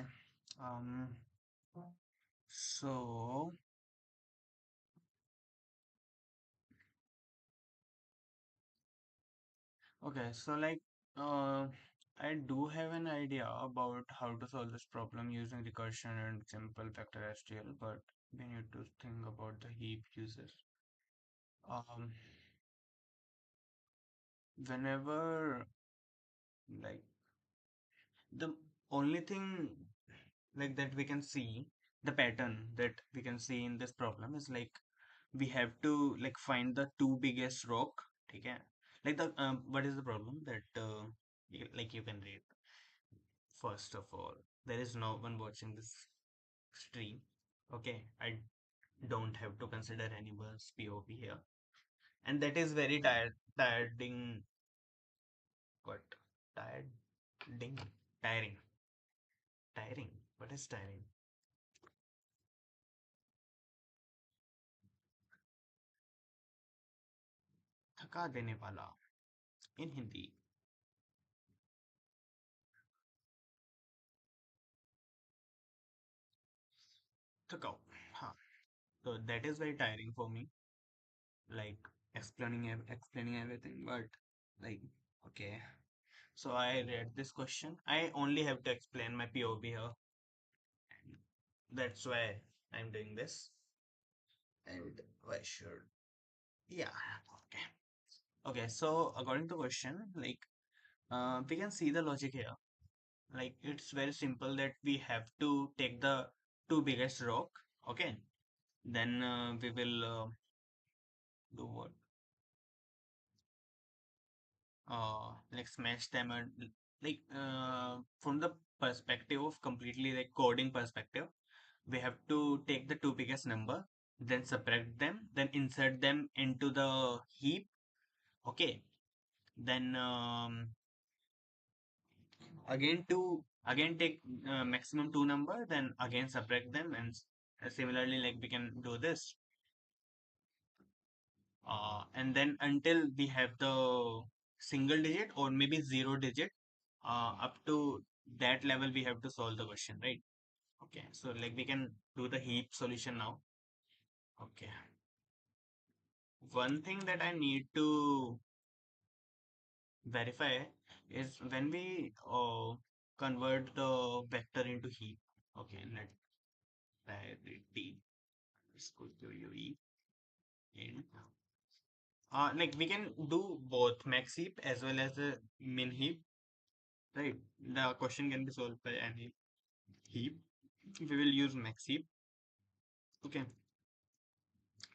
Um. So okay. So like, uh, I do have an idea about how to solve this problem using recursion and simple vector STL, but we need to think about the heap uses. Um. Whenever like the only thing like that we can see the pattern that we can see in this problem is like we have to like find the two biggest rock. Okay, like the what is the problem that like you can read. First of all, there is no one watching this stream. Okay, I don't have to consider anyone's POV here, and that is very tiring. What? Tiring, tiring, tiring. What is tiring? थका देने वाला in Hindi. थकाऊ. हाँ. So that is very tiring for me, like explaining everything. But like, okay. So I read this question. I only have to explain my POV here, and that's why I'm doing this. And why should? Yeah. Okay. Okay. So according to question, like, we can see the logic here. Like, it's very simple that we have to take the two biggest rock. Okay. Then we will do what? Like smash them and like from the perspective of completely like coding perspective, we have to take the two biggest number, then subtract them, then insert them into the heap. Okay. Then again take maximum two number, then again subtract them, and similarly like we can do this, and then until we have the single digit or maybe zero digit, up to that level we have to solve the question, right? Okay, so like we can do the heap solution now. Okay, one thing that I need to verify is when we convert the vector into heap. Okay, let priority is equal to UE in like we can do both max heap as well as the min heap, right? The question can be solved by any heap. We will use max heap. Okay,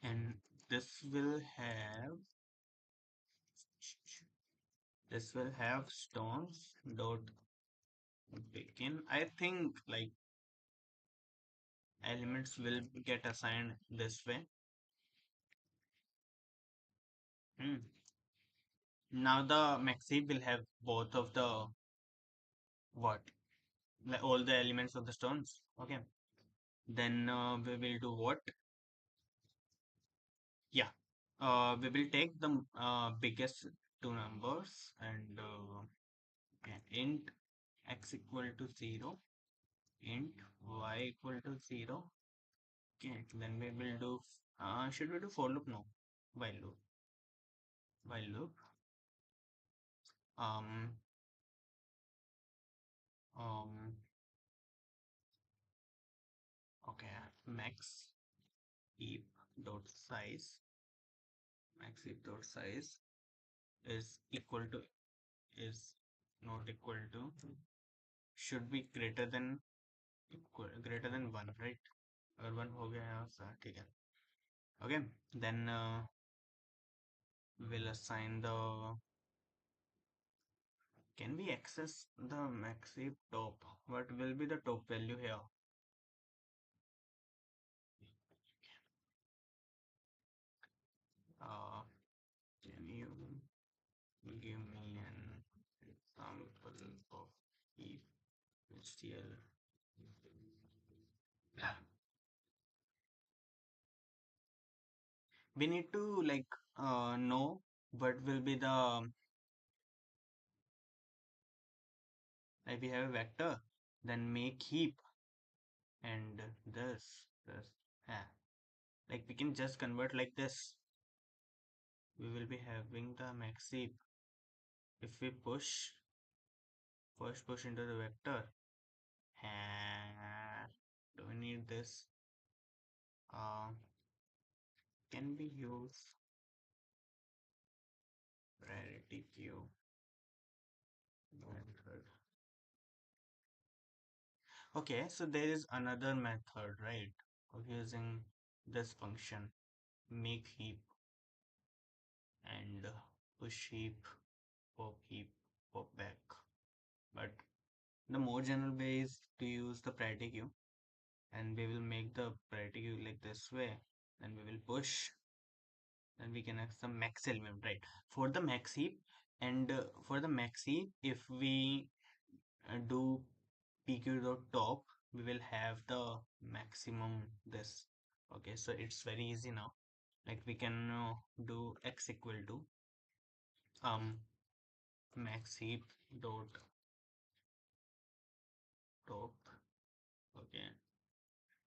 and this will have this will have stones dot begin. I think like elements will get assigned this way. Hmm. Now the max heap will have both of the what? Like all the elements of the stones. Okay. Then we will do what? Yeah. We will take the biggest two numbers and okay, int x equal to 0, int y equal to 0. Okay, then we will do, should we do for loop? No, while loop. While loop. Um, um, okay, max heap dot size, max heap dot size is equal to, is not equal to, should be greater than, greater than 1, right? अगर 1 हो गया यहाँ से ठीक है. Okay, then we'll assign the, can we access the maxi top? What will be the top value here? Can you give me an example of if HTL? We need to like know what will be the, like we have a vector, then make heap and this, yeah. Like we can just convert like this. We will be having the max heap if we push, first push into the vector. Do we need this? Uh, can we use priority queue method? Okay, so there is another method, right, of using this function make heap and push heap, pop back. But the more general way is to use the priority queue, and we will make the priority like this way, and we will push, then we can have some max element, right? For the max heap, and for the max heap, if we do pq dot top, we will have the maximum this. Okay, so it's very easy now. Like we can do x equal to um max heap dot top. Okay,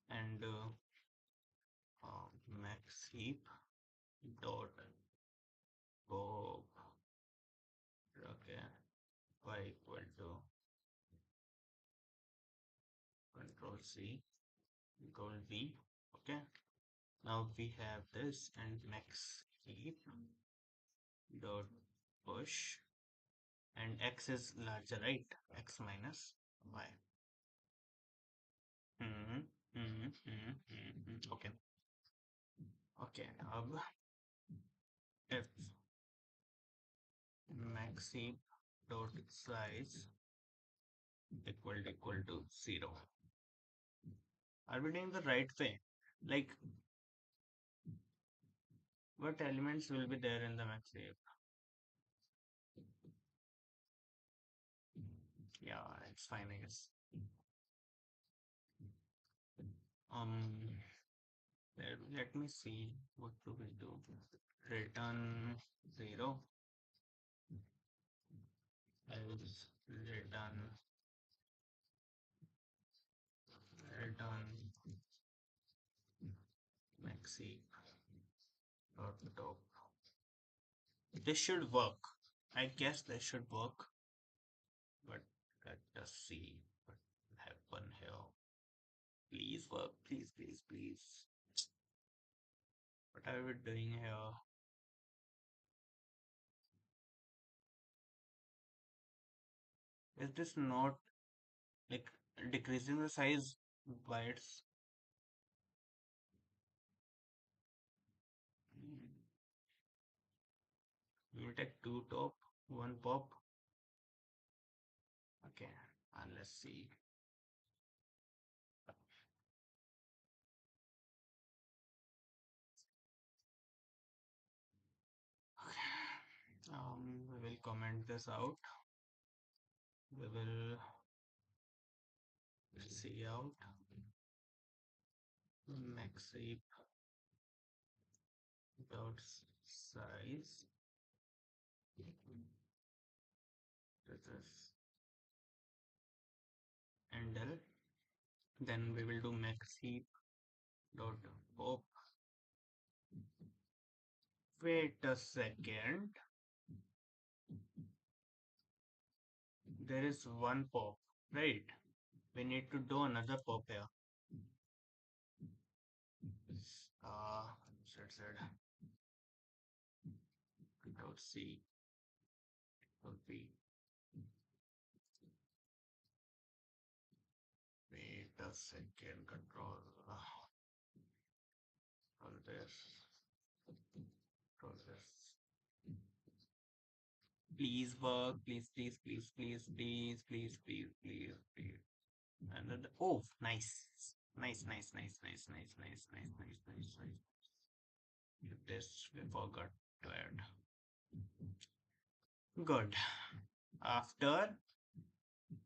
and max heap dot top. Okay, y equal to control c, control v. Okay, now we have this, and max heap dot push, and x is larger, right? X minus y. Hmm. Okay. Okay. अब if max heap dot size equal to 0. Are we doing the right way? Like, what elements will be there in the max heap? Yeah, it's fine, I guess. Um, let me see. What do we do? Return 0 else return max heap dot top. This should work. I guess this should work, but let us see what will happen here. Please work, please, please, please. What are we doing here? Is this not like decreasing the size by its? We will take two top, one pop. Okay, and let's see. We will comment this out. We will see out max heap dot size. This is handle. Then we will do max heap dot pop. Wait a second. There is one pop, right? We need to do another pop here. Z control C, control V. Wait a second, control this, control this. Please work, please, please, please, please, please, please, please, please, please. And then, oh, nice, nice, nice, nice, nice, nice, nice, nice, nice, nice, nice. This we forgot to add. Good. After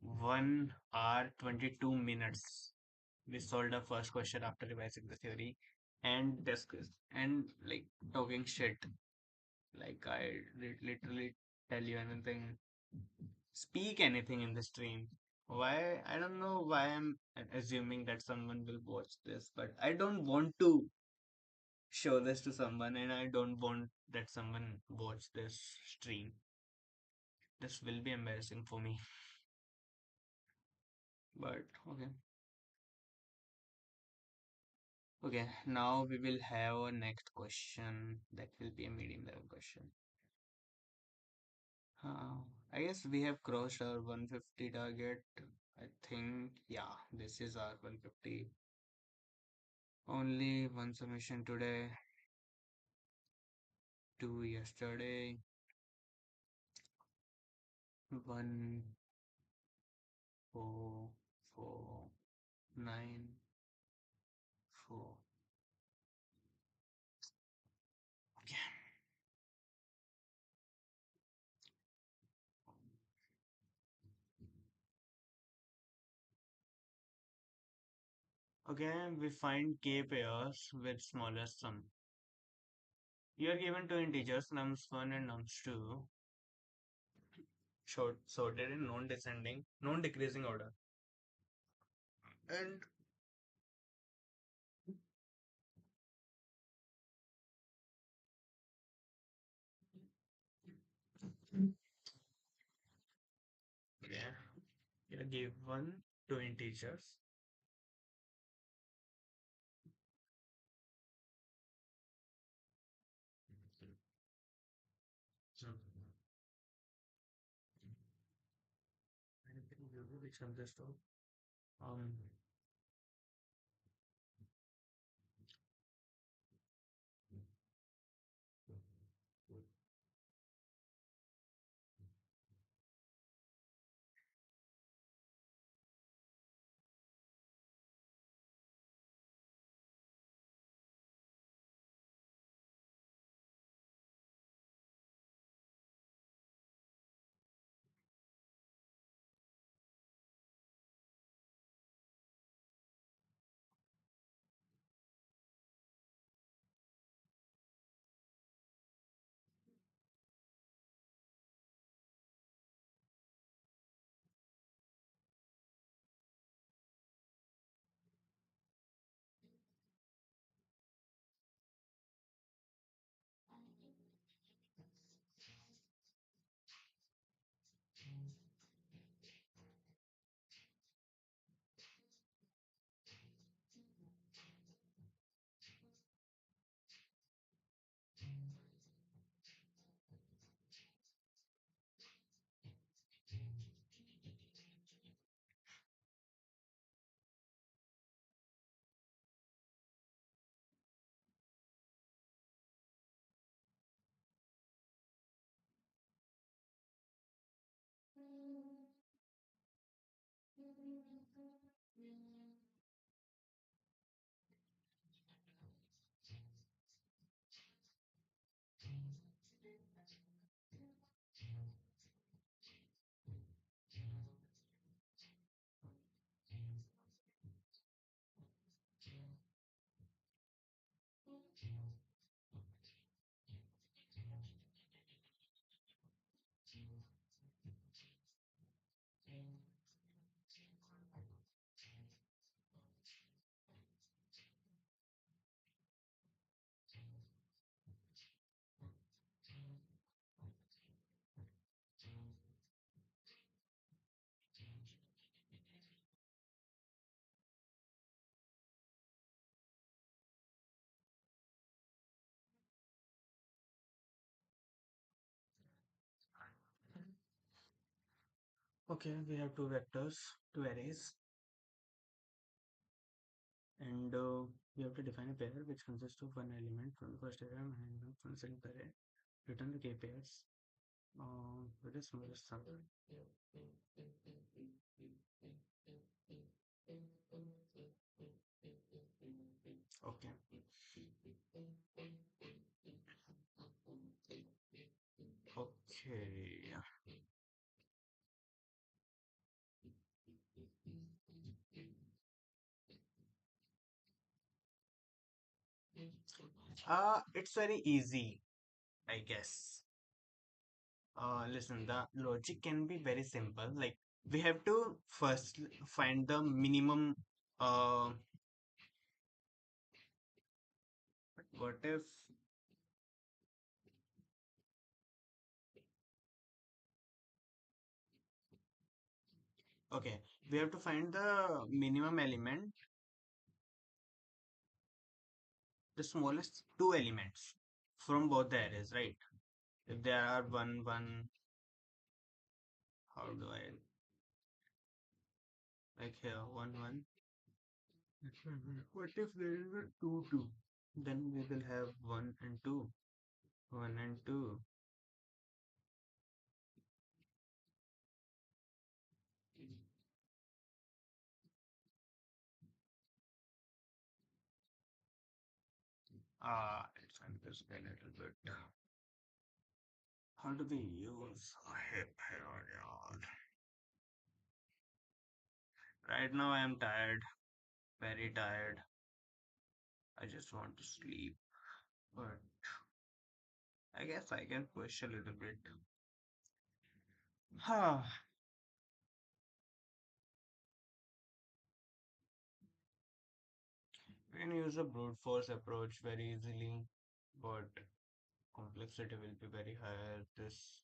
1 hour 22 minutes, we solved the first question after revising the theory and discussed and like talking shit. Like I literally tell you anything, speak anything in the stream. Why? I don't know why I'm assuming that someone will watch this, but I don't want to show this to someone, and I don't want that someone watch this stream. This will be embarrassing for me. But okay. Okay, now we will have a next question that will be a medium level question. I guess we have crossed our 150 target. I think, yeah, this is our 150. Only one submission today, two yesterday, one, four, four, nine. 4. Okay. Okay, we find k pairs with smallest sum. You are given two integers, nums1 and nums2, sorted in non-descending, non-decreasing order. And yeah, you are given two integers. Which consists of um okay, we have two vectors, two arrays, and we have to define a pair which consists of one element from the first array and one from the second array. Return the k pairs with the smallest sum. Okay. Okay. It's very easy, I guess. Listen, the logic can be very simple. Like we have to first find the minimum. Uh, what if? Okay, we have to find the minimum element, the smallest two elements from both the arrays, right? If there are one, how do I like here one? What if there is a two? Then we will have one and two, one and two. It's confusing a little bit. How do we use a hip here, yaar? Right now I am tired, very tired. I just want to sleep, but I guess I can push a little bit. Huh. We can use a brute force approach very easily, but complexity will be very high. This,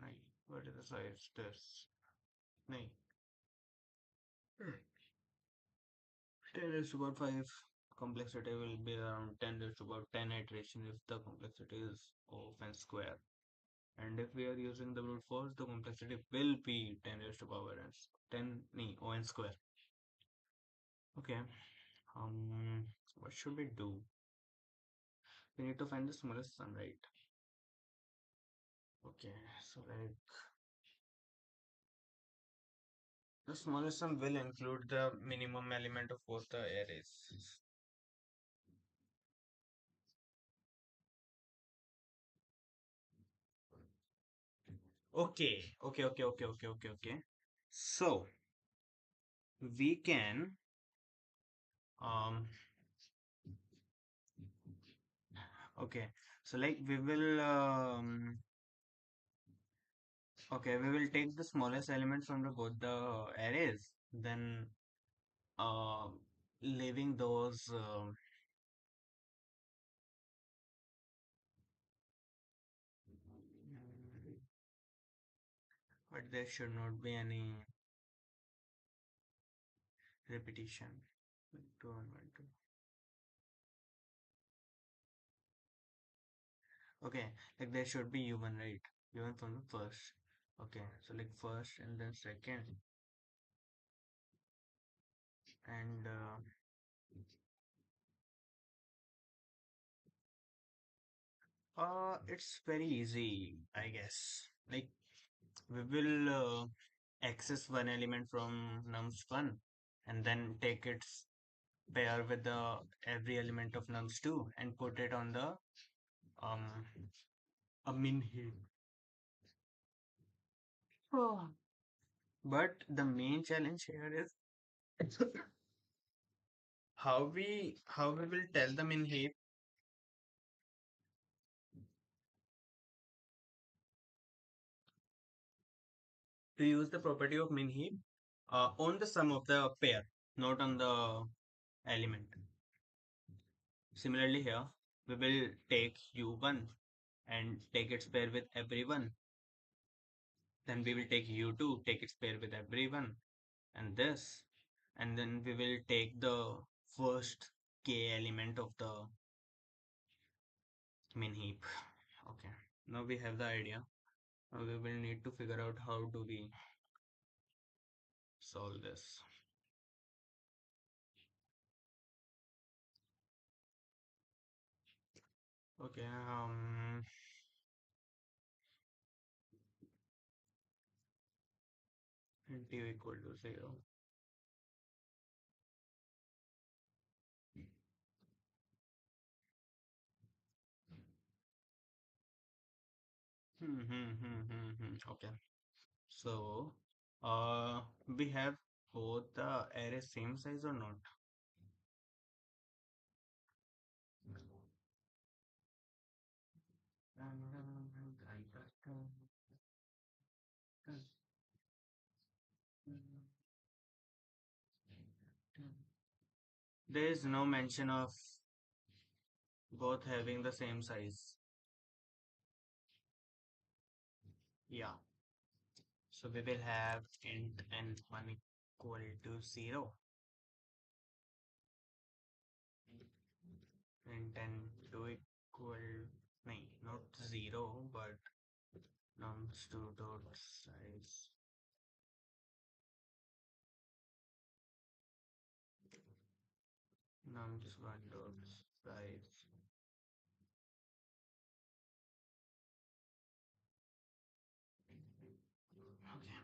nahi, what is the size? This, nahi, 10 is to power 5. Complexity will be around 10 is to power 10 iteration if the complexity is of n square. And if we are using the brute force, the complexity will be 10 raised to power n 10 nahi, o n square. Okay. Um, what should we do? We need to find the smallest sum, right? Okay, so like the smallest sum will include the minimum element of both the arrays. Okay. So we can um okay. So like we will okay, we will take the smallest element from the both the arrays, then uh leaving those but there should not be any repetition. Like two and one, two. Okay, like there should be u1, right? U1 from the first. Okay, so like first and then second, and it's very easy, I guess. Like we will access one element from nums1 and then take its pair with the every element of nums2 and put it on the um a min heap. Oh. But the main challenge here is how we will tell them in heap to use the property of min heap on the sum of the pair, not on the element. Similarly here, we will take u1 and take its pair with everyone. Then we will take u2, take its pair with everyone, and this, and then we will take the first k element of the min heap. Okay, now we have the idea. Now we will need to figure out how do we solve this. Okay, t equal to 0. Okay, so we have both the arrays same size or not? There is no mention of both having the same size. Yeah, so we will have int n1 equal to 0, int n2 equal, no, not 0, but nums2 dot size, nums1 dot size. Okay.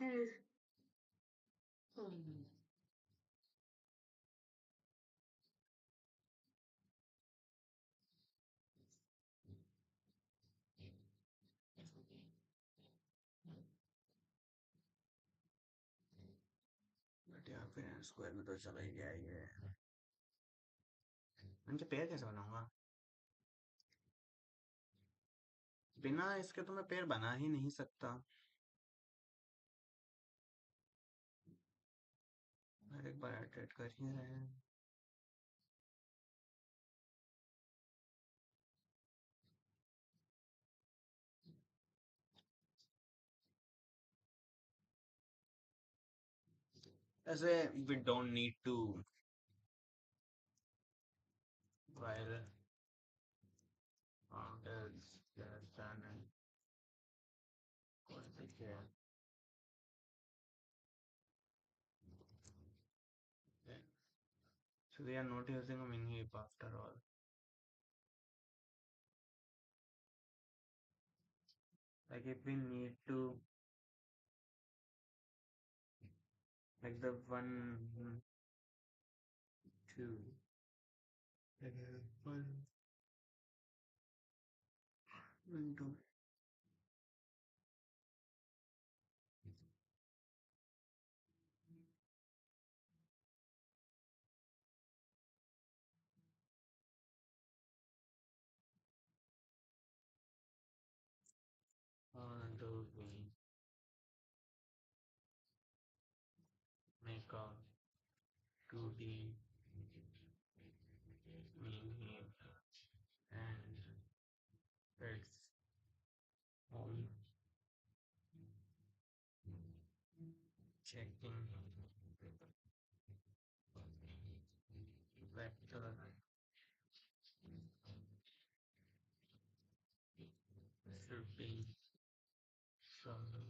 But यार फिर square में तो चला ही गया ये। इनके पेड़ कैसे बनाऊंगा? बिना इसके तो मैं पेड़ बना ही नहीं सकता। हर एक बार एडिट कर ही रहे हैं। ऐसे we don't need to while there's done and here. Okay. So we are not using a mini heap after all. Like if we need to, like the one, two, like one, two. Do we make a 2D mini heap and it's on checking vector should be from the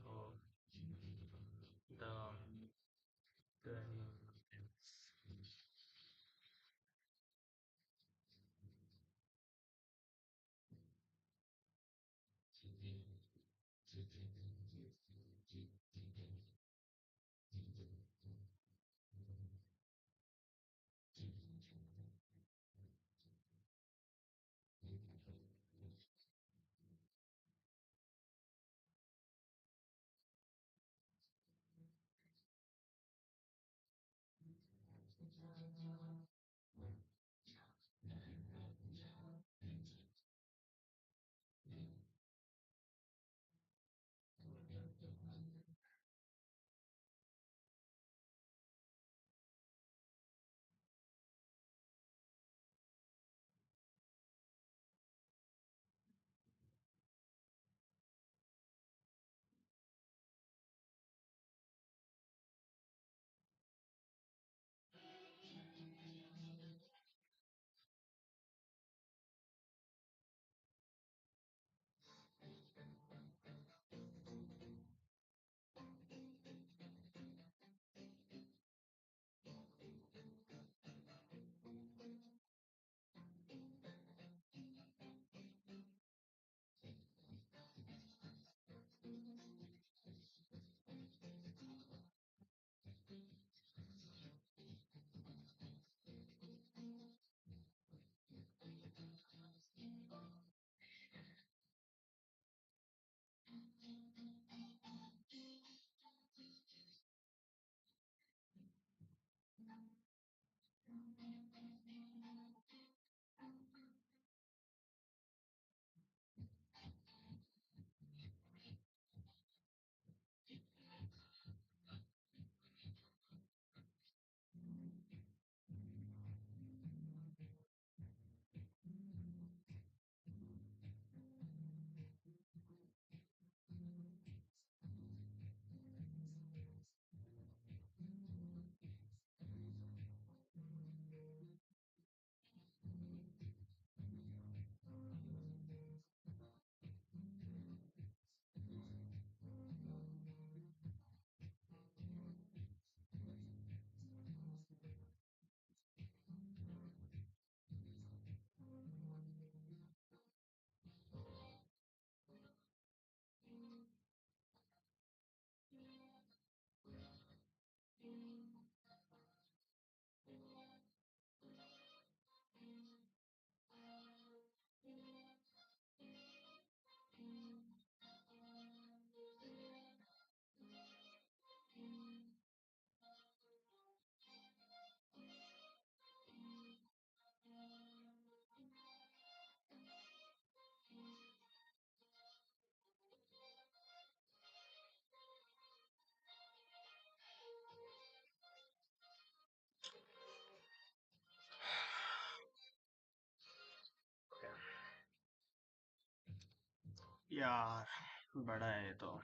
यार बड़ा है तो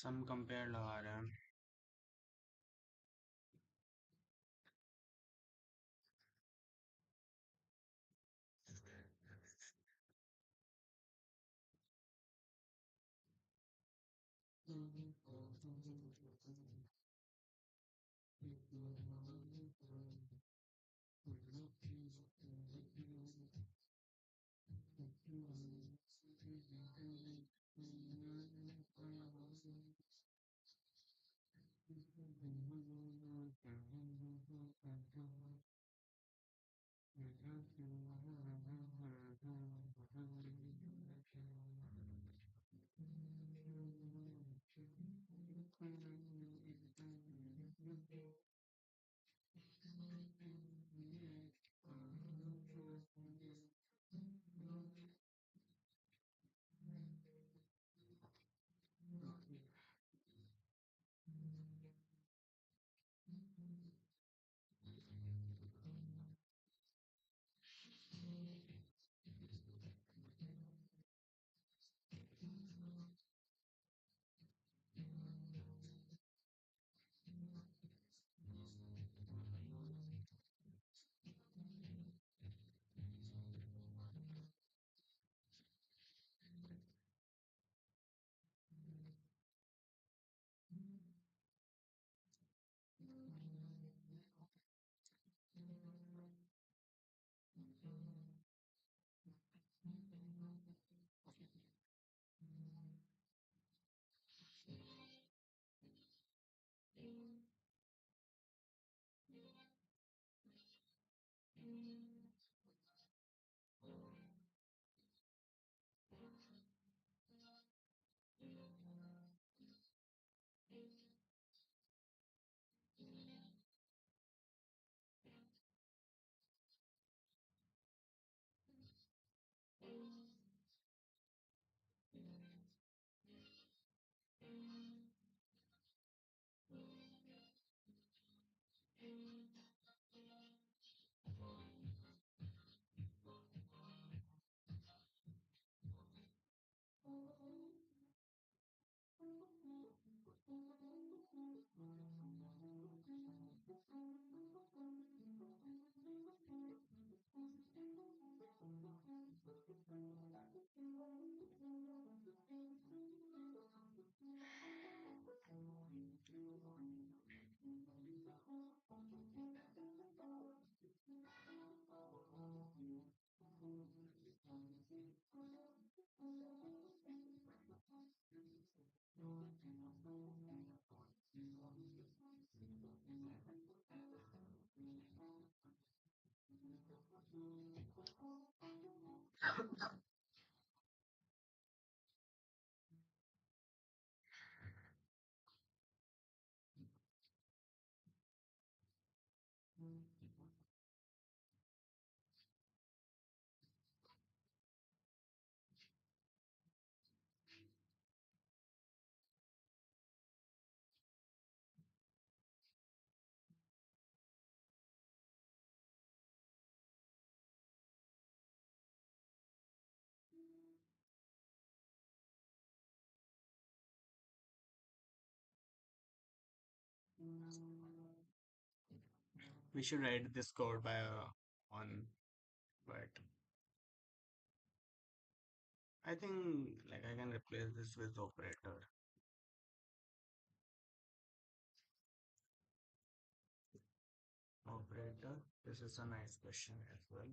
सम compare लगा रहे हैं। We should write this code by on, but I think like I can replace this with operator. Operator. This is a nice question as well.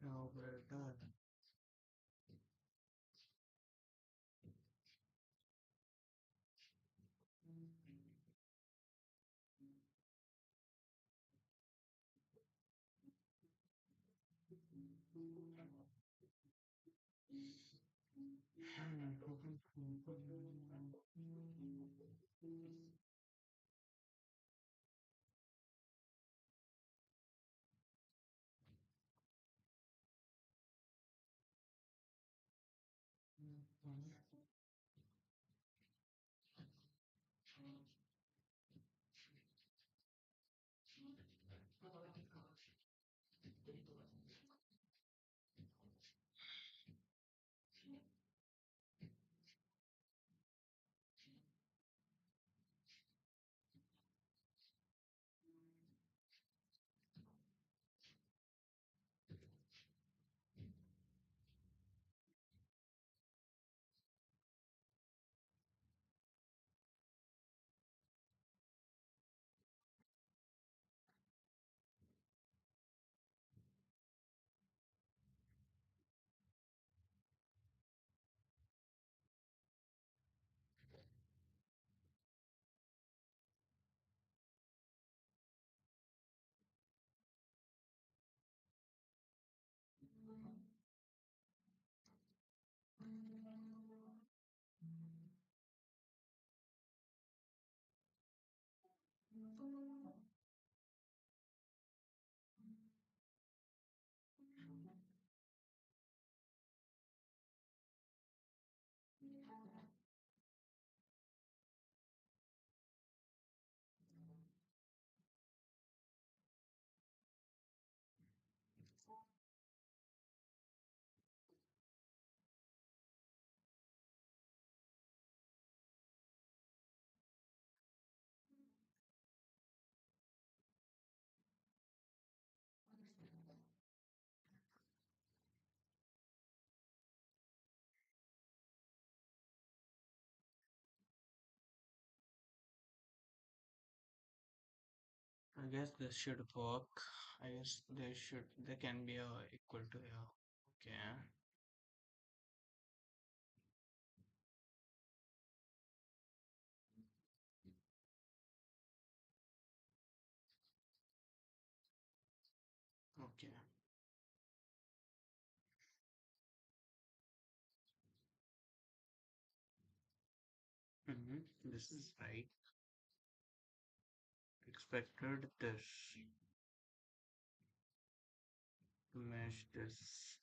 Operator. I guess this should work. I guess there can be a equal to here. Okay. Okay. This is right. Expected this. Mesh this.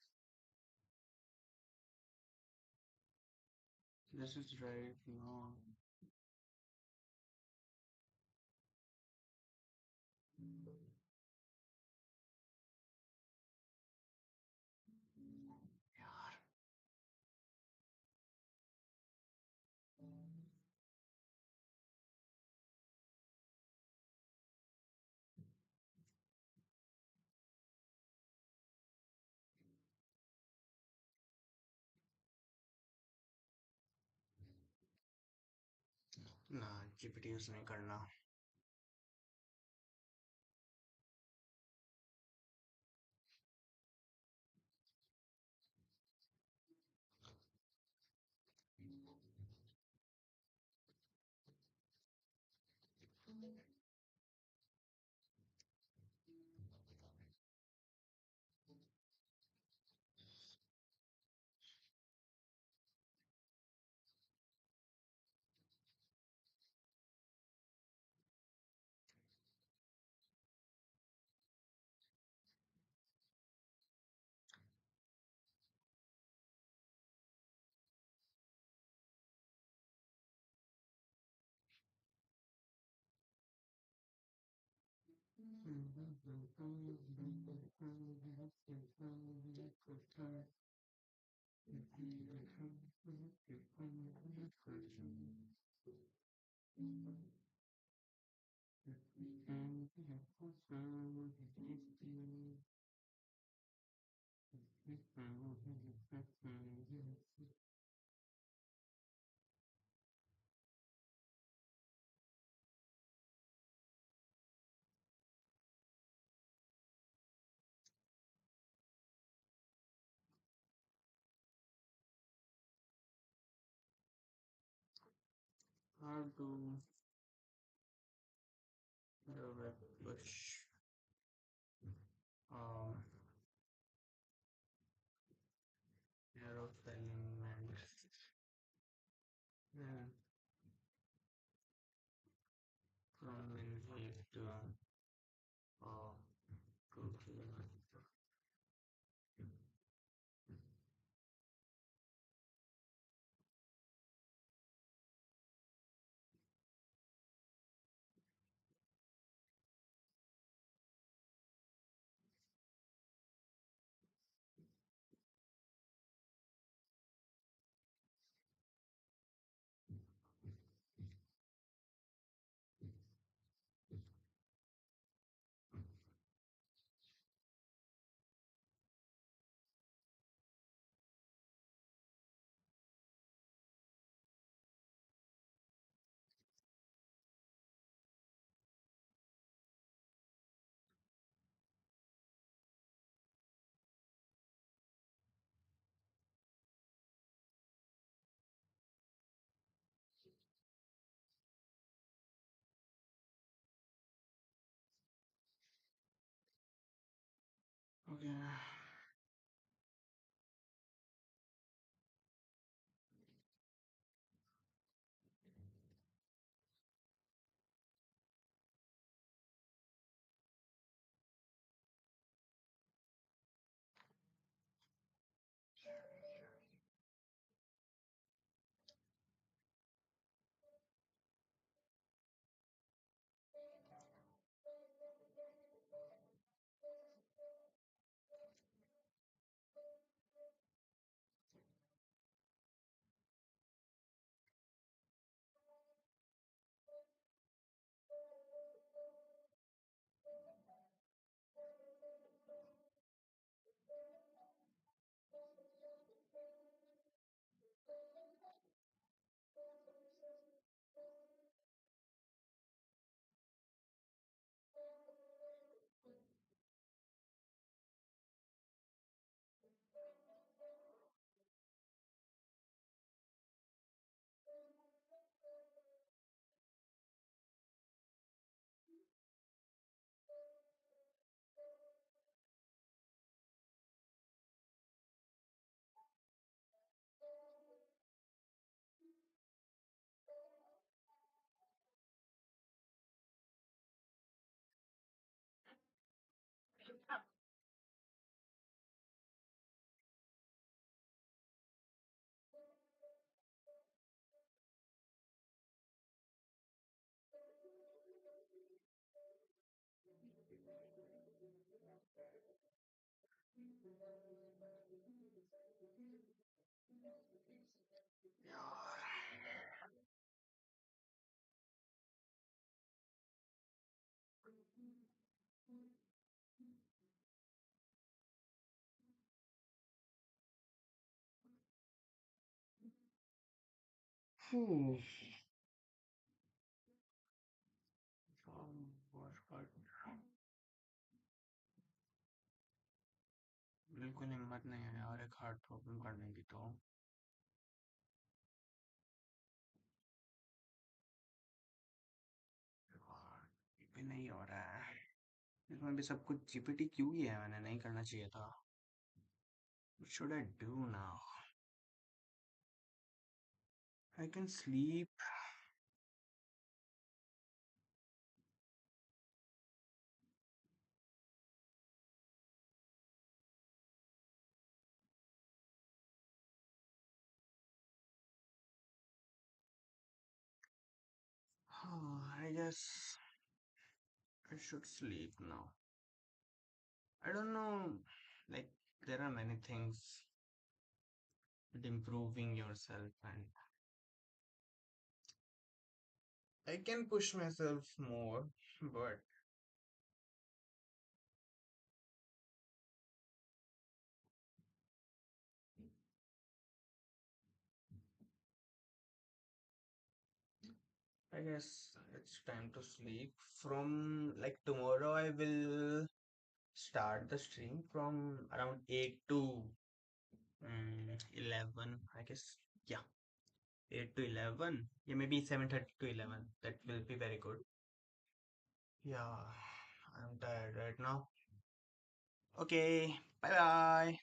This is right. No. यार ना GPT use नहीं करना. How to the web push um arrow elements and from input uh to Okay. Hmm. बिल्कुल हिम्मत नहीं है यार एक हार्ड प्रॉब्लम करने की तो यार, ये भी नहीं हो रहा है। इसमें भी सब कुछ जीपीटी क्यों ही है, मैंने नहीं करना चाहिए था। What should I do now? I can sleep. I guess I should sleep now. I don't know, like there are many things with improving yourself, and I can push myself more, but I guess it's time to sleep. From like tomorrow, I will start the stream from around 8 to 11, I guess. Yeah, 8 to 11. Yeah, maybe 7:30 to 11. That will be very good. Yeah, I'm tired right now. Okay, bye bye.